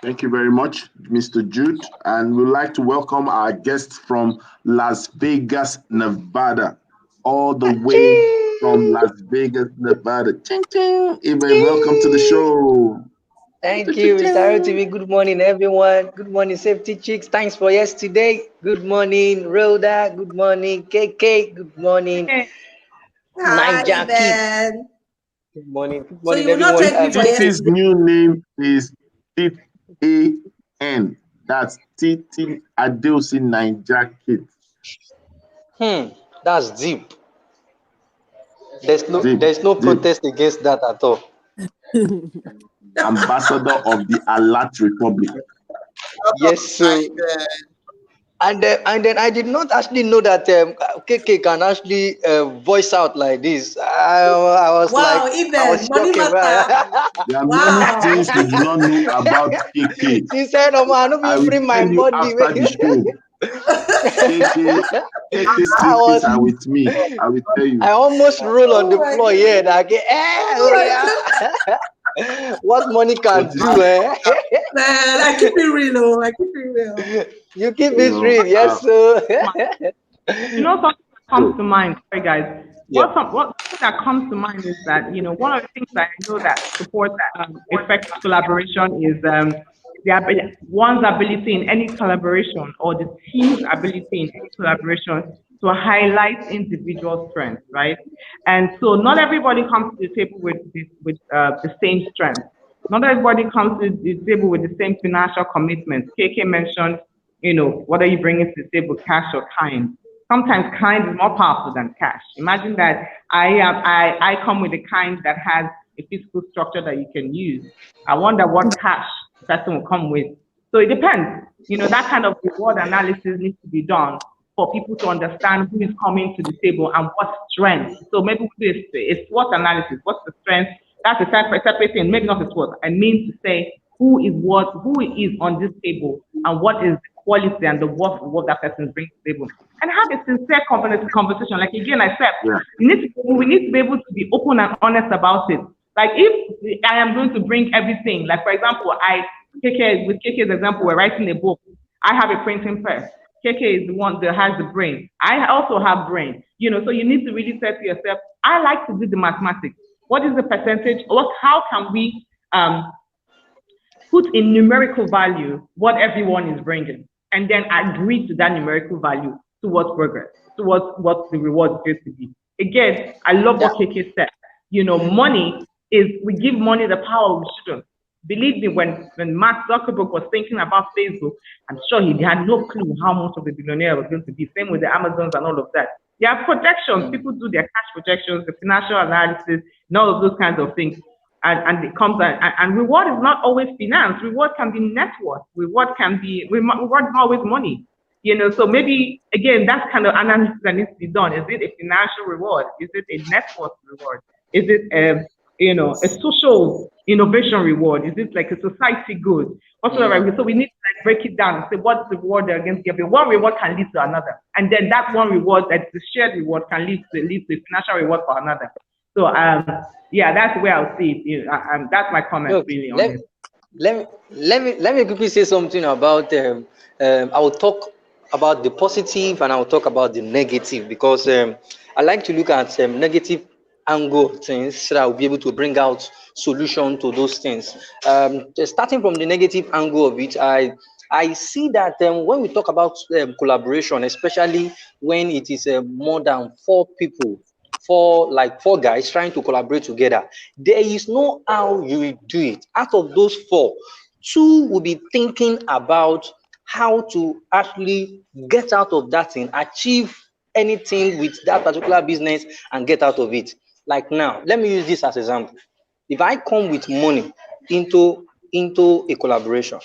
Thank you very much, Mr. Jude. And we'd like to welcome our guest from Las Vegas, Nevada, all the way from Las Vegas, Nevada. Ching, ching. Even welcome to the show. Thank you, Mr. TV. Good morning, everyone. Good morning, Safety Chicks. Thanks for yesterday. Good morning, Rhoda. Good morning, KK. Good morning, Hi, Niger Kid. Ben. Good morning. Good So morning, you will not everyone. thank me for Titi's yesterday. new name is T-A-N. That's Titi Adeosi Niger Kid. That's deep. There's no Deep, there's no deep. protest against that at all. Ambassador of the Alert Republic. Yes, so and then I did not actually know that KK can actually voice out like this. I was like, Wow, I was even money shocking. matter. There are many Wow. things you do not know about KK. She said, "Oh man, I don't I be will free my tell you body." after the show. KK I secrets was, are with me. I will tell I you. almost roll on Oh the my floor God. here. Like, Oh my yeah. What money But can you do, see, eh? Man, I keep it real, oh. I keep it real. You keep you it know, real, yes, so. You know, something that comes so to mind, sorry guys. Yeah. What something that comes to mind is that one of the things that I know that supports effective collaboration is one's ability in any collaboration or the team's ability in any collaboration to highlight individual strengths, right? And so not everybody comes to the table with the same strengths. Not everybody comes to the table with the same financial commitment. KK mentioned, what are you bringing to the table, cash or kind? Sometimes kind is more powerful than cash. Imagine that I come with a kind that has a physical structure that you can use. I wonder what cash the person will come with. So it depends. That kind of reward analysis needs to be done for people to understand who is coming to the table and what strength. So maybe we do a SWOT analysis. What's the strength? That's a separate thing. Maybe not a SWOT. I mean to say who is on this table and what is the quality and the worth of what that person brings to the table. And have a sincere conversation. Like again, I said, yeah, we need to be able to be open and honest about it. Like if I am going to bring everything, like for example, with KK's example, we're writing a book. I have a printing press. KK is the one that has the brain. I also have brain. So you need to really say to yourself, I like to do the mathematics. What is the percentage? How can we put in numerical value what everyone is bringing, and then agree to that numerical value towards progress, towards what the reward is going to be. Again, I love what KK said. Money we give money the power we shouldn't. Believe me, when Mark Zuckerberg was thinking about Facebook, I'm sure he had no clue how much of the billionaire was going to be. Same with the Amazons and all of that. There are projections. People do their cash projections, the financial analysis, and all of those kinds of things. And it comes and reward is not always finance. Reward can be net worth. Reward is not always money. So maybe again that's kind of analysis that needs to be done. Is it a financial reward? Is it a net worth reward? Is it a social innovation reward? Is it like a society good? Whatsoever. So we need to like break it down and say what's the reward they're against giving. One reward can lead to another, and then that one reward, that's the shared reward, can lead to a financial reward for another. So yeah, that's the way I'll see it. That's my comment. Look, really on it. let me quickly say something about I will talk about the positive and I will talk about the negative, because I like to look at negative angle of things so that I'll be able to bring out solution to those things. Starting from the negative angle of it, I see that when we talk about collaboration, especially when it is more than 4 people, four guys trying to collaborate together, there is no how you will do it. Out of those 4, 2 will be thinking about how to actually get out of that thing, achieve anything with that particular business and get out of it. Like now, let me use this as example. If I come with money into a collaboration,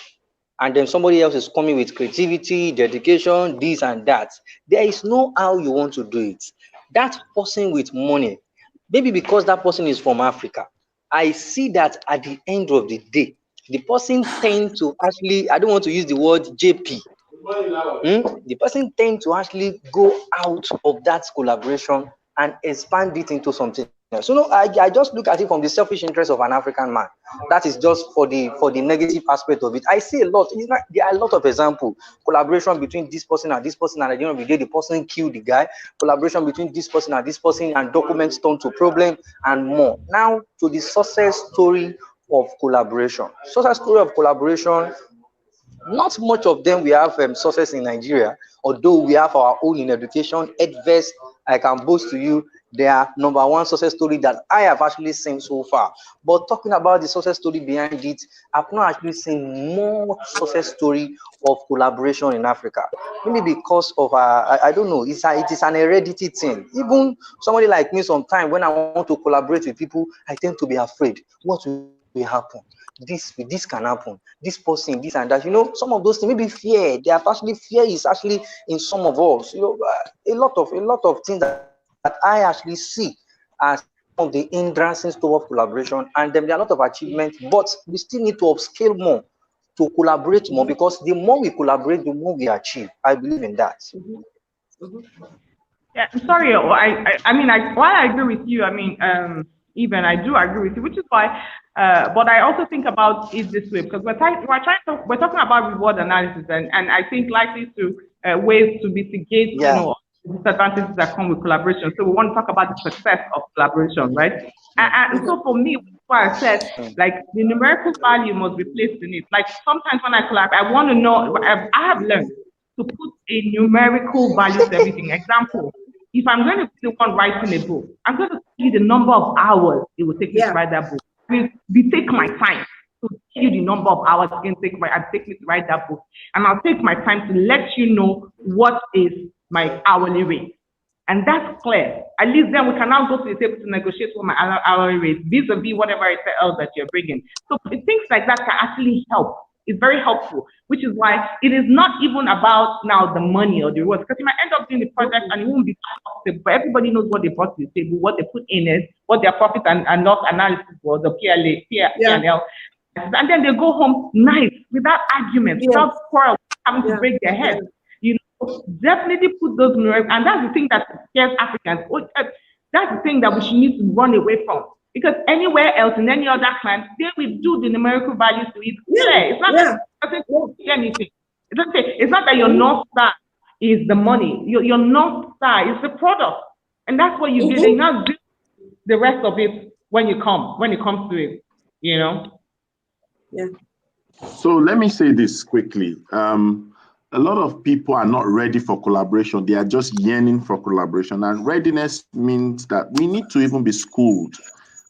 and then somebody else is coming with creativity, dedication, this and that, there is no how you want to do it. That person with money, maybe because that person is from Africa, I see that at the end of the day, the person tend to actually, I don't want to use the word JP, the person tend to actually go out of that collaboration and expand it into something else. So no, I just look at it from the selfish interest of an African man. That is just for the negative aspect of it. I see a lot. There are a lot of examples. Collaboration between this person, and at the end of the day, the person killed the guy. Collaboration between this person, and documents turn to problem and more. Now to the success story of collaboration. Success story of collaboration. Not much of them we have success in Nigeria, although we have our own in education. Edvest, I can boast to you, they are number one success story that I have actually seen so far. But talking about the success story behind it, I've not actually seen more success story of collaboration in Africa. Maybe because of I don't know, it is an heredity thing. Even somebody like me, sometimes when I want to collaborate with people, I tend to be afraid. What will happen? This can happen. This person, this and that. Some of those things, maybe fear. They are actually fear is actually in some of us. A lot of things that I actually see as some of the hindrances towards collaboration, and then there are a lot of achievements, but we still need to upscale more to collaborate more, because the more we collaborate, the more we achieve. I believe in that. Yeah, I'm sorry. While I agree with you, even I do agree with you, which is why. But I also think about it this way, because we're talking about reward analysis, and I think likely to ways to mitigate, disadvantages that come with collaboration. So we want to talk about the success of collaboration, right? And so for me, what I said, like the numerical value must be placed in it. Like sometimes when I collaborate, I want to know. I have learned to put a numerical value to everything. Example. If I'm going to be the one writing a book, I'm going to tell you the number of hours it will take me to write that book. We take my time to tell you the number of hours it's going to take me to write that book. And I'll take my time to let you know what is my hourly rate. And that's clear. At least then we can now go to the table to negotiate for my hourly rate vis-a-vis whatever else that you're bringing. So things like that can actually help. It's very helpful, which is why it is not even about now the money or the rewards, because you might end up doing the project and it won't be profitable, but everybody knows what they brought to the table, what they put in it, what their profit and loss analysis was, the P&L, and then they go home nice, without arguments, without quarrel, having to break their heads. Definitely put those numeric, and that's the thing that scares Africans. That's the thing that we should need to run away from. Because anywhere else, in any other client, they will do the numerical values to it. It's not that it doesn't say anything. It's not that your North Star is the money. Your North Star is the product. And that's what you did. And now do the rest of it when it comes to it, Yeah. So let me say this quickly. A lot of people are not ready for collaboration. They are just yearning for collaboration. And readiness means that we need to even be schooled.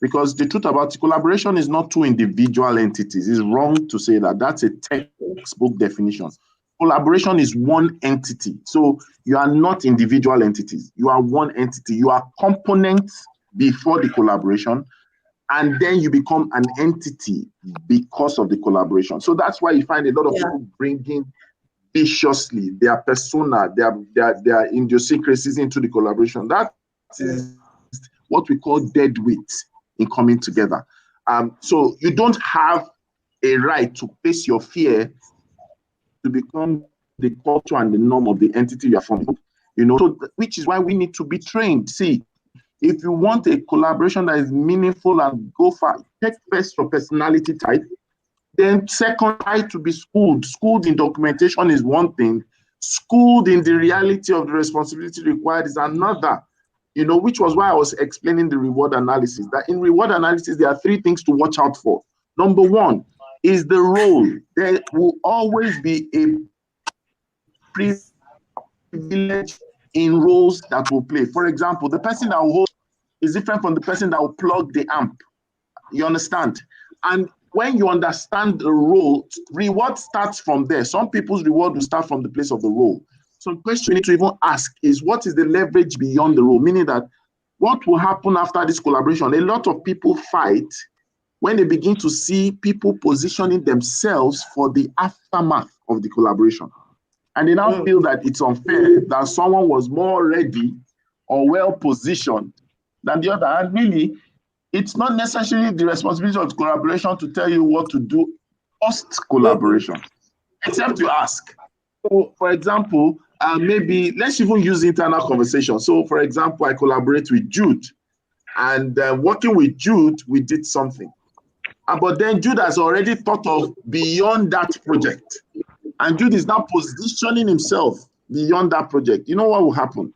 Because the truth about collaboration is not two individual entities. It's wrong to say that. That's a textbook definition. Collaboration is one entity. So you are not individual entities. You are one entity. You are components before the collaboration, and then you become an entity because of the collaboration. So that's why you find a lot of people bringing viciously their persona, their idiosyncrasies into the collaboration. That is what we call dead weight in coming together. So you don't have a right to place your fear to become the culture and the norm of the entity you are forming. So which is why we need to be trained. See, if you want a collaboration that is meaningful and go far, take first your personality type. Then second, try to be schooled. Schooled in documentation is one thing. Schooled in the reality of the responsibility required is another. Which was why I was explaining the reward analysis. That in reward analysis, there are three things to watch out for. Number one is the role. There will always be a privilege in roles that will play. For example, the person that will host is different from the person that will plug the amp. You understand? And when you understand the role, reward starts from there. Some people's reward will start from the place of the role. Some question you need to even ask is, what is the leverage beyond the role? Meaning that what will happen after this collaboration? A lot of people fight when they begin to see people positioning themselves for the aftermath of the collaboration. And they now feel that it's unfair that someone was more ready or well positioned than the other. And really, it's not necessarily the responsibility of the collaboration to tell you what to do post-collaboration, except you ask. So, for example, maybe let's even use internal conversation. So, for example, I collaborate with Jude. And working with Jude, we did something. But then Jude has already thought of beyond that project. And Jude is now positioning himself beyond that project. You know what will happen?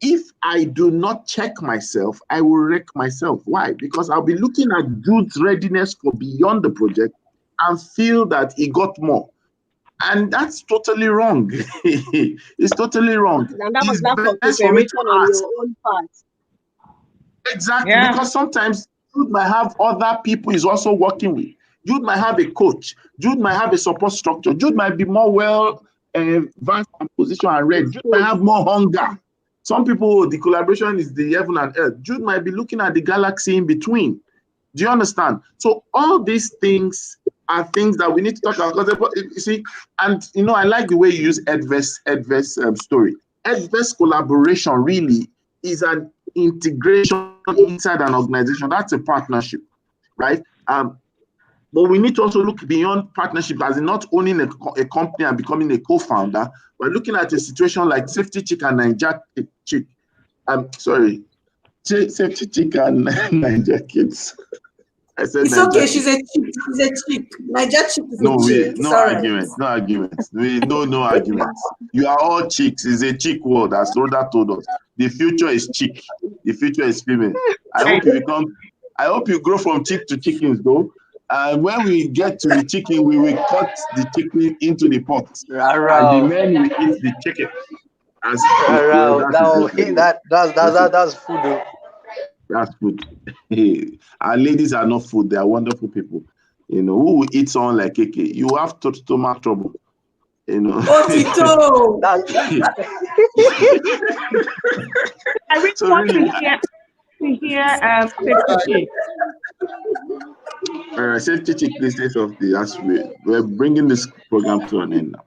If I do not check myself, I will wreck myself. Why? Because I'll be looking at Jude's readiness for beyond the project and feel that he got more. And that's totally wrong. It's totally wrong. And that was It's lack of best for me preparation to on ask. your own part. Exactly, Yeah. because sometimes Jude might have other people he's also working with. Jude might have a coach. Jude might have a support structure. Jude might be more well advanced and position and ready. Jude might have more hunger. Some people, the collaboration is the heaven and earth. Jude might be looking at the galaxy in between. Do you understand? So all these things are things that we need to talk about. Because you see, and you know, I like the way you use Edvest story. Edvest collaboration really is an integration inside an organization. That's a partnership, right? But we need to also look beyond partnership, as in not owning a company and becoming a co-founder. We're looking at a situation like Safety Chick and Niger Chick. Safety Chick and Niger Kids. I said It's Niger okay. Kids. She's a chick. She's a chick. Niger chick is No a way, chick. no It's all right. arguments, no arguments. No arguments. You are all chicks. It's a chick world, as Rhoda told us. The future is chick. The future is female. I hope you grow from chick to chickens, though. And when we get to the chicken, we will cut the chicken into the pot, and the men will eat the chicken. As well, That's food. Though. that's food. Our ladies are not food; they are wonderful people. You know, who will eat someone like Keke? You have stomach trouble. You know. Oh, Tito. I really So want really, to hear Safety Chick. Safety Chick, please say something. As we're bringing this program to an end now.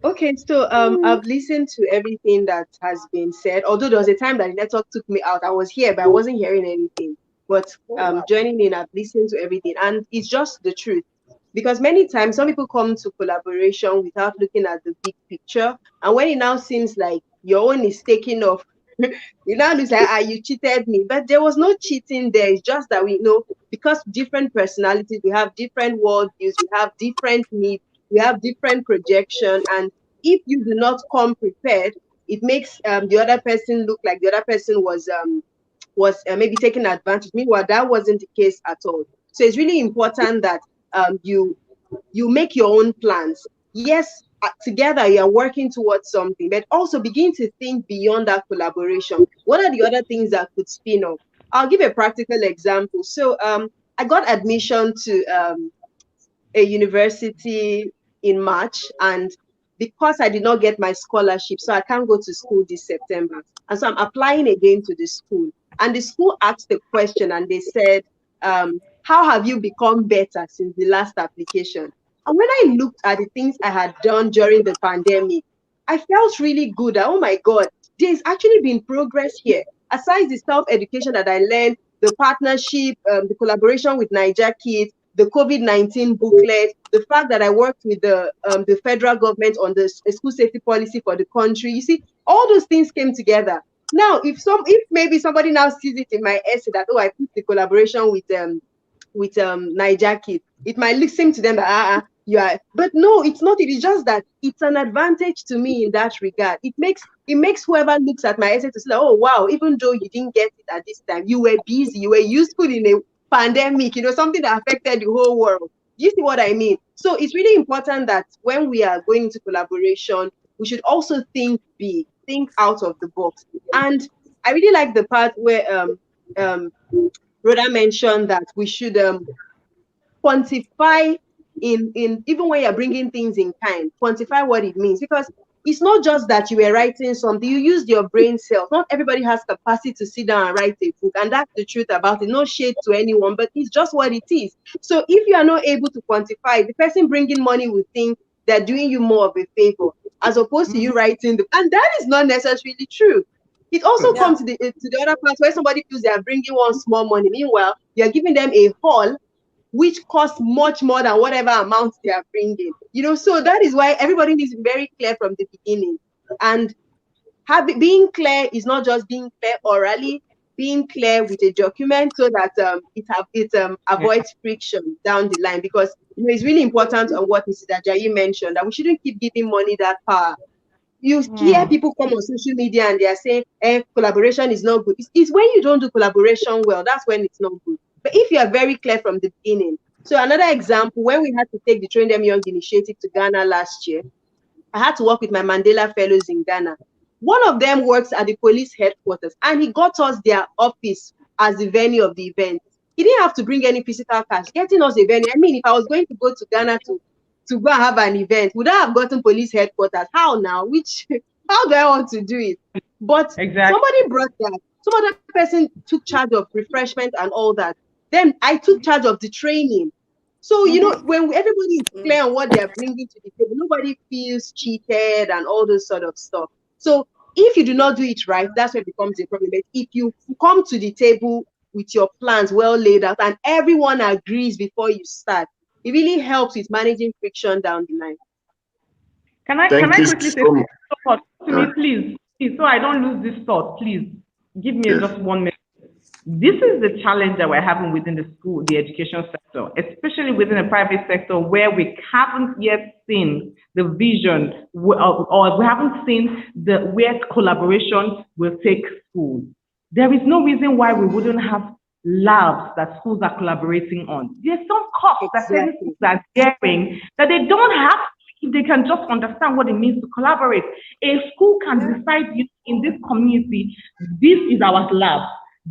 Okay, so I've listened to everything that has been said. Although there was a time that the network took me out, I was here, but I wasn't hearing anything. But joining in, I've listened to everything, and it's just the truth. Because many times some people come to collaboration without looking at the big picture, and when it now seems like your own is taking off, it now looks like you cheated me. But there was no cheating there. It's just that we know because different personalities, we have different worldviews, we have different needs, we have different projection, and if you do not come prepared, it makes the other person look like the other person was maybe taking advantage. Meanwhile, that wasn't the case at all. So it's really important that you make your own plans. Yes, together you are working towards something, but also begin to think beyond that collaboration. What are the other things that could spin up? I'll give a practical example. So I got admission to a university in March, and because I did not get my scholarship, so I can't go to school this September. And so I'm applying again to the school. And the school asked the question and they said, how have you become better since the last application? And when I looked at the things I had done during the pandemic, I felt really good. That, oh my God, there's actually been progress here. Aside the self-education that I learned, the partnership, the collaboration with Niger Kids, the COVID-19 booklet, the fact that I worked with the federal government on the school safety policy for the country. You see, all those things came together. Now, if maybe somebody now sees it in my essay that, oh, I put the collaboration with Niger Kids, it might seem to them that you are, but no, it's not. It is just that it's an advantage to me in that regard. It makes whoever looks at my essay to say, oh wow, even though you didn't get it at this time, you were busy, you were useful in a pandemic, something that affected the whole world. Do you see what I mean? So it's really important that when we are going into collaboration, we should also think big, think out of the box. And I really like the part where Rhoda mentioned that we should quantify in even when you're bringing things in kind, quantify what it means, because it's not just that you were writing something, you used your brain cells. Not everybody has capacity to sit down and write a book, and that's the truth about it. No shade to anyone, but it's just what it is. So if you are not able to quantify, the person bringing money will think they're doing you more of a favor as opposed to you writing and that is not necessarily true. It also comes to the other part where somebody feels they are bringing one small money, meanwhile you're giving them a haul which costs much more than whatever amount they are bringing. So that is why everybody needs to be very clear from the beginning. And being clear is not just being clear orally, being clear with a document so that it avoids friction down the line, because it's really important on what Mrs. Ajayi mentioned, that we shouldn't keep giving money that power. You hear people come on social media and they are saying, collaboration is not good. It's when you don't do collaboration well, that's when it's not good. But if you are very clear from the beginning. So another example, when we had to take the Train Them Young initiative to Ghana last year, I had to work with my Mandela Fellows in Ghana. One of them works at the police headquarters, and he got us their office as the venue of the event. He didn't have to bring any physical cash, getting us a venue. I mean, if I was going to go to Ghana to go and have an event, would I have gotten police headquarters? How now? How do I want to do it? But somebody brought that. Some other person took charge of refreshment and all that. Then I took charge of the training. So, when everybody is clear on what they're bringing to the table, nobody feels cheated and all this sort of stuff. So if you do not do it right, that's where it becomes a problem. But if you come to the table with your plans well laid out and everyone agrees before you start, it really helps with managing friction down the line. Can I quickly say something to me, please, so I don't lose this thought, please? Give me just 1 minute. This is the challenge that we're having within the school, the education sector, especially within the private sector, where we haven't yet seen the vision or we haven't seen where collaboration will take schools. There is no reason why we wouldn't have labs that schools are collaborating on. There's some costs that schools are bearing that they don't have if they can just understand what it means to collaborate. A school can decide in this community, this is our lab.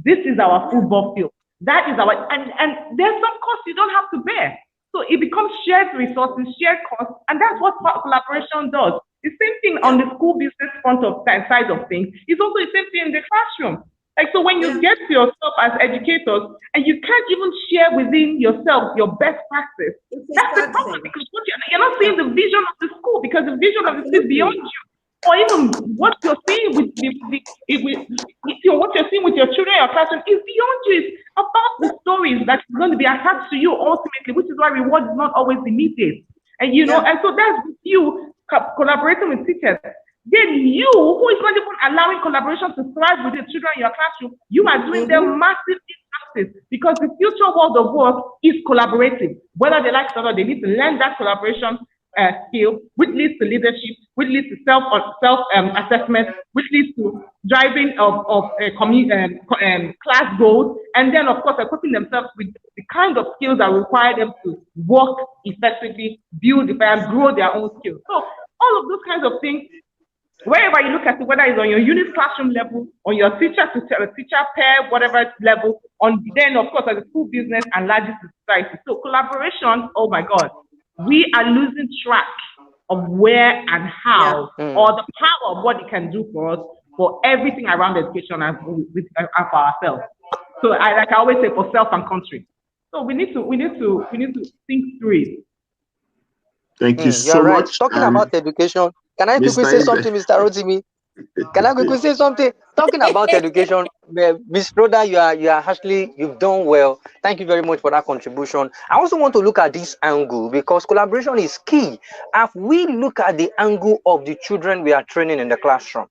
This is our football field. That is our, and there's some costs you don't have to bear. So it becomes shared resources, shared costs, and that's what collaboration does. The same thing on the school business side of things. It's also the same thing in the classroom. Like, so when you get to yourself as educators and you can't even share within yourself your best practice, that's the problem, because you're not seeing the vision of the school, because the vision of the school is beyond you. Or even what you're seeing with what you're seeing with your children in your classroom is beyond you. It's about the stories that is going to be attached to you ultimately, which is why reward is not always immediate. And and so that's you collaborating with teachers. Then you, who is not even allowing collaboration to thrive with the children in your classroom, you are doing them massive injustice, because the future world of work is collaborative. Whether they like it or not, they need to learn that collaboration skill, which leads to leadership, which leads to self assessment, which leads to driving of class goals, and then of course equipping themselves with the kind of skills that require them to work effectively, build and grow their own skills. So all of those kinds of things, wherever you look at it, whether it's on your unit classroom level, on your teacher pair, whatever level, on then of course as a school business and larger society. So collaboration, oh my God, we are losing track of where and how, or the power of what it can do for us, for everything around education and for ourselves. So I always say, for self and country. So we need to think through it. Thank you so much. Talking about education, can I quickly say something, Mr. Rotimi? Can I quickly say something? Talking about education, Ms. Rhoda, you've done well. Thank you very much for that contribution. I also want to look at this angle, because collaboration is key. If we look at the angle of the children we are training in the classroom,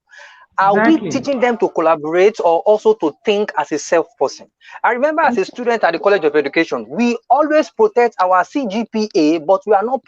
are we teaching them to collaborate or also to think as a self-person? I remember as a student at the College of Education, we always protect our CGPA, but we are not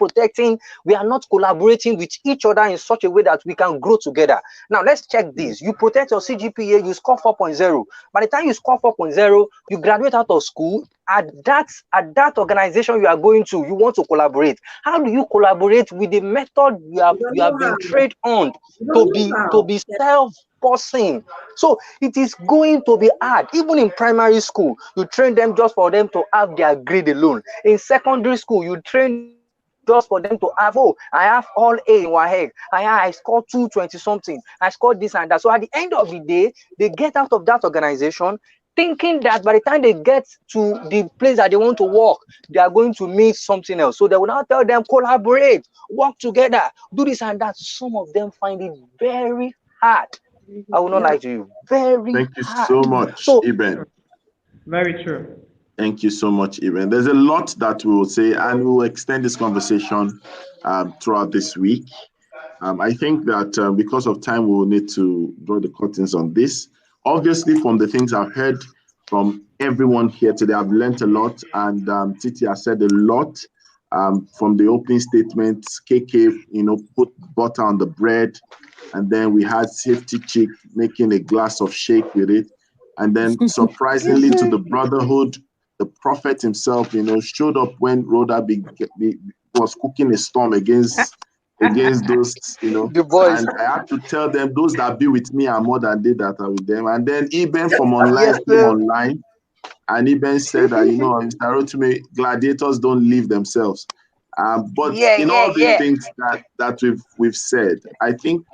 collaborating with each other in such a way that we can grow together. Now, let's check this. You protect your CGPA, you score 4.0. By the time you score 4.0, you graduate out of school. At that organization you are going to, you want to collaborate. How do you collaborate with the method you have been trained on to be self-person? So it is going to be hard. Even in primary school, you train them just for them to have their grade alone. In secondary school, you train just for them to have, I have all A in WAEC. I scored 220 something. I scored this and that. So at the end of the day, they get out of that organization thinking that by the time they get to the place that they want to work, they are going to meet something else. So they will now tell them, collaborate, work together, do this and that. Some of them find it very hard. I will not lie to you. Very hard. Thank you so much, Eben. Very true. Thank you so much, Eben. There's a lot that we will say, and we will extend this conversation throughout this week. I think that because of time, we will need to draw the curtains on this. obviously, from the things I've heard from everyone here today, I've learned a lot, and Titi has said a lot. From the opening statements, KK, put butter on the bread, and then we had Safety Chick making a glass of shake with it, and then surprisingly to the brotherhood, the prophet himself, showed up when Rhoda was cooking a storm against those, The boys. and I had to tell them those that be with me are more than they that are with them. And then Eben from online Yes, came sir. online, and Eben said that, Mr. Rotimi, gladiators don't leave themselves. But Yeah, in yeah, all the yeah. things that we've said, I think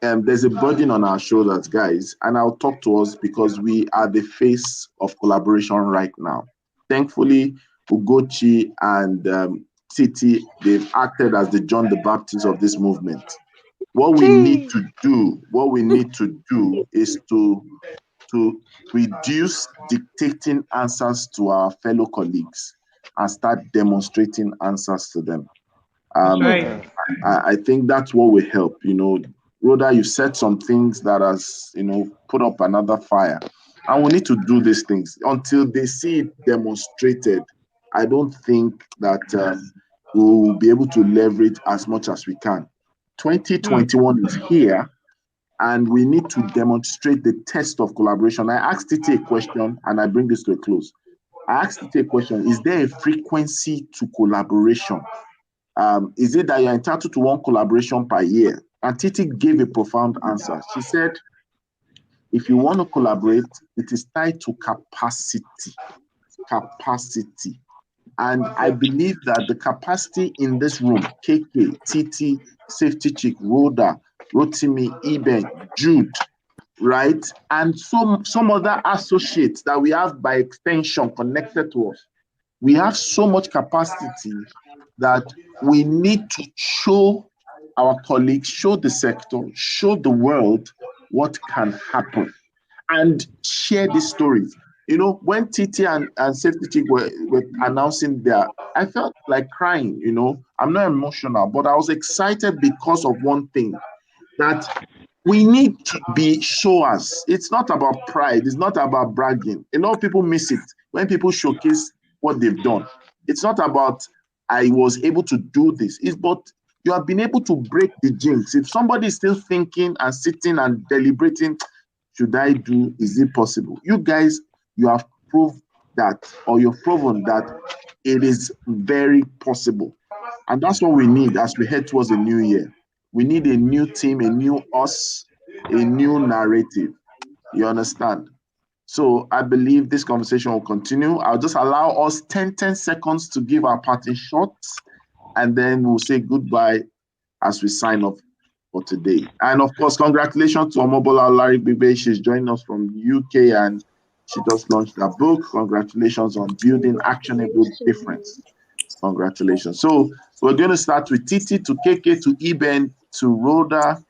there's a burden on our shoulders, guys, and I'll talk to us because we are the face of collaboration right now. Thankfully, Ugochi and Titi, they've acted as the John the Baptist of this movement. What we need to do is to reduce dictating answers to our fellow colleagues and start demonstrating answers to them. That's right. I think that's what will help. Rhoda, you said some things that has, put up another fire. And we need to do these things until they see it demonstrated. I don't think that we will be able to leverage as much as we can. 2021 is here, and we need to demonstrate the test of collaboration. I asked Titi a question, and I bring this to a close. I asked Titi a question: is there a frequency to collaboration? Is it that you're entitled to one collaboration per year? And Titi gave a profound answer. She said, if you want to collaborate, it is tied to capacity. Capacity. And I believe that the capacity in this room, KK, TT, Safety Chick, Rhoda, Rotimi, Eben, Jude, right? And some other associates that we have by extension connected to us. We have so much capacity that we need to show our colleagues, show the sector, show the world what can happen, and share these stories. When Titi and Safety Chick were announcing I felt like crying. I'm not emotional, but I was excited because of one thing, that we need to be showers. It's not about pride. It's not about bragging. A lot of people miss it when people showcase what they've done. It's not about, I was able to do this. It's but you have been able to break the jinx. If somebody is still thinking and sitting and deliberating, should I do? Is it possible? You guys, you have proved that, or you've proven that it is very possible. And that's what we need as we head towards a new year. We need a new team, a new us, a new narrative. You understand? So I believe this conversation will continue. I'll just allow us 10 seconds to give our parting shots, and then we'll say goodbye as we sign off for today. And of course, congratulations to Omobola Larry Bibe. She's joining us from UK, and she just launched her book. Congratulations on building actionable difference. Congratulations. So we're going to start with Titi to KK to Eben to Rhoda,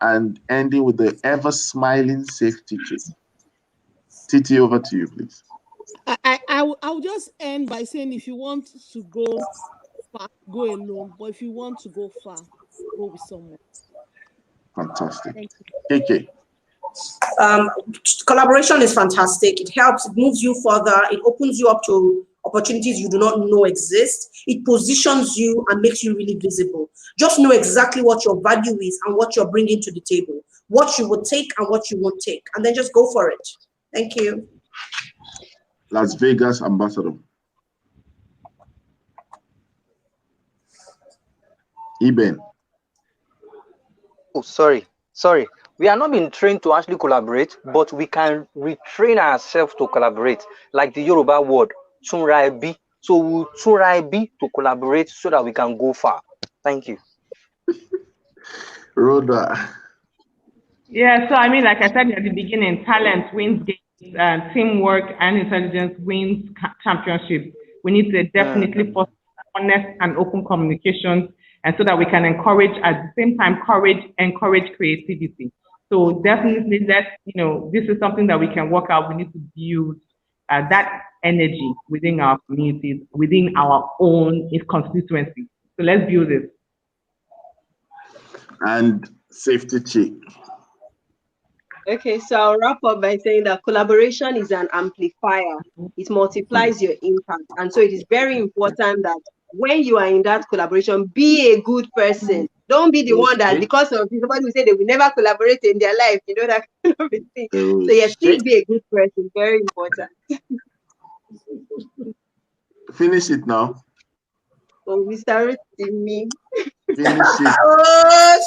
and ending with the ever smiling Safety Chick. Titi, over to you, please. I'll just end by saying, if you want to go far, go alone. But if you want to go far, go with someone. Fantastic. Thank you. KK. Collaboration is fantastic. It helps, it moves you further, it opens you up to opportunities you do not know exist. It positions you and makes you really visible. Just know exactly what your value is and what you're bringing to the table, what you will take and what you won't take, and then just go for it. Thank you. Las Vegas ambassador. Eben. Oh, sorry. We are not being trained to actually collaborate, but we can retrain ourselves to collaborate. Like the Yoruba word, tunraibi. So we'll tunraibi to collaborate so that we can go far. Thank you. Rhoda. Yeah, so I mean, like I said at the beginning, talent wins games, teamwork and intelligence wins championships. We need to definitely foster honest and open communications, and so that we can encourage, at the same time, encourage creativity. So definitely, this is something that we can work out. We need to build that energy within our communities, within our own constituency. So let's build it. And Safety Chick. Okay, so I'll wrap up by saying that collaboration is an amplifier. It multiplies your impact. And so it is very important that when you are in that collaboration, be a good person. Don't be the one that, because of somebody who say they will never collaborate in their life, that kind of a thing. So yes, please be a good person. Very important. Finish it now. So we start with me. Finish it. Oh,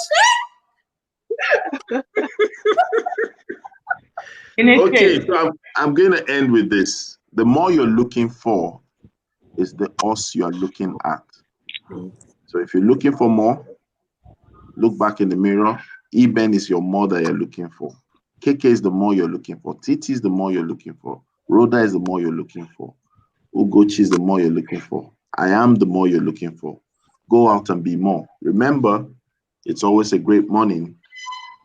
Okay, so I'm going to end with this. The more you're looking for is the us you are looking at. So if you're looking for more, look back in the mirror. Eben is your more that you're looking for. KK is the more you're looking for. TT is the more you're looking for. Rhoda is the more you're looking for. Ugochi is the more you're looking for. I am the more you're looking for. Go out and be more. Remember, it's always a great morning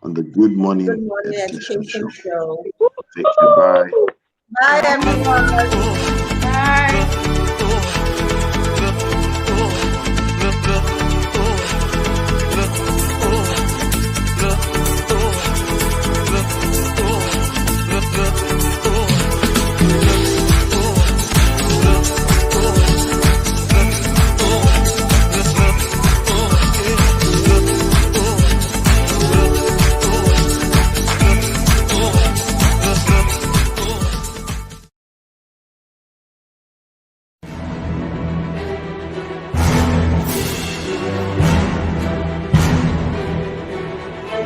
on the Good Morning, Good Morning Education Education Show. Show. Take care. Bye. Bye, everyone.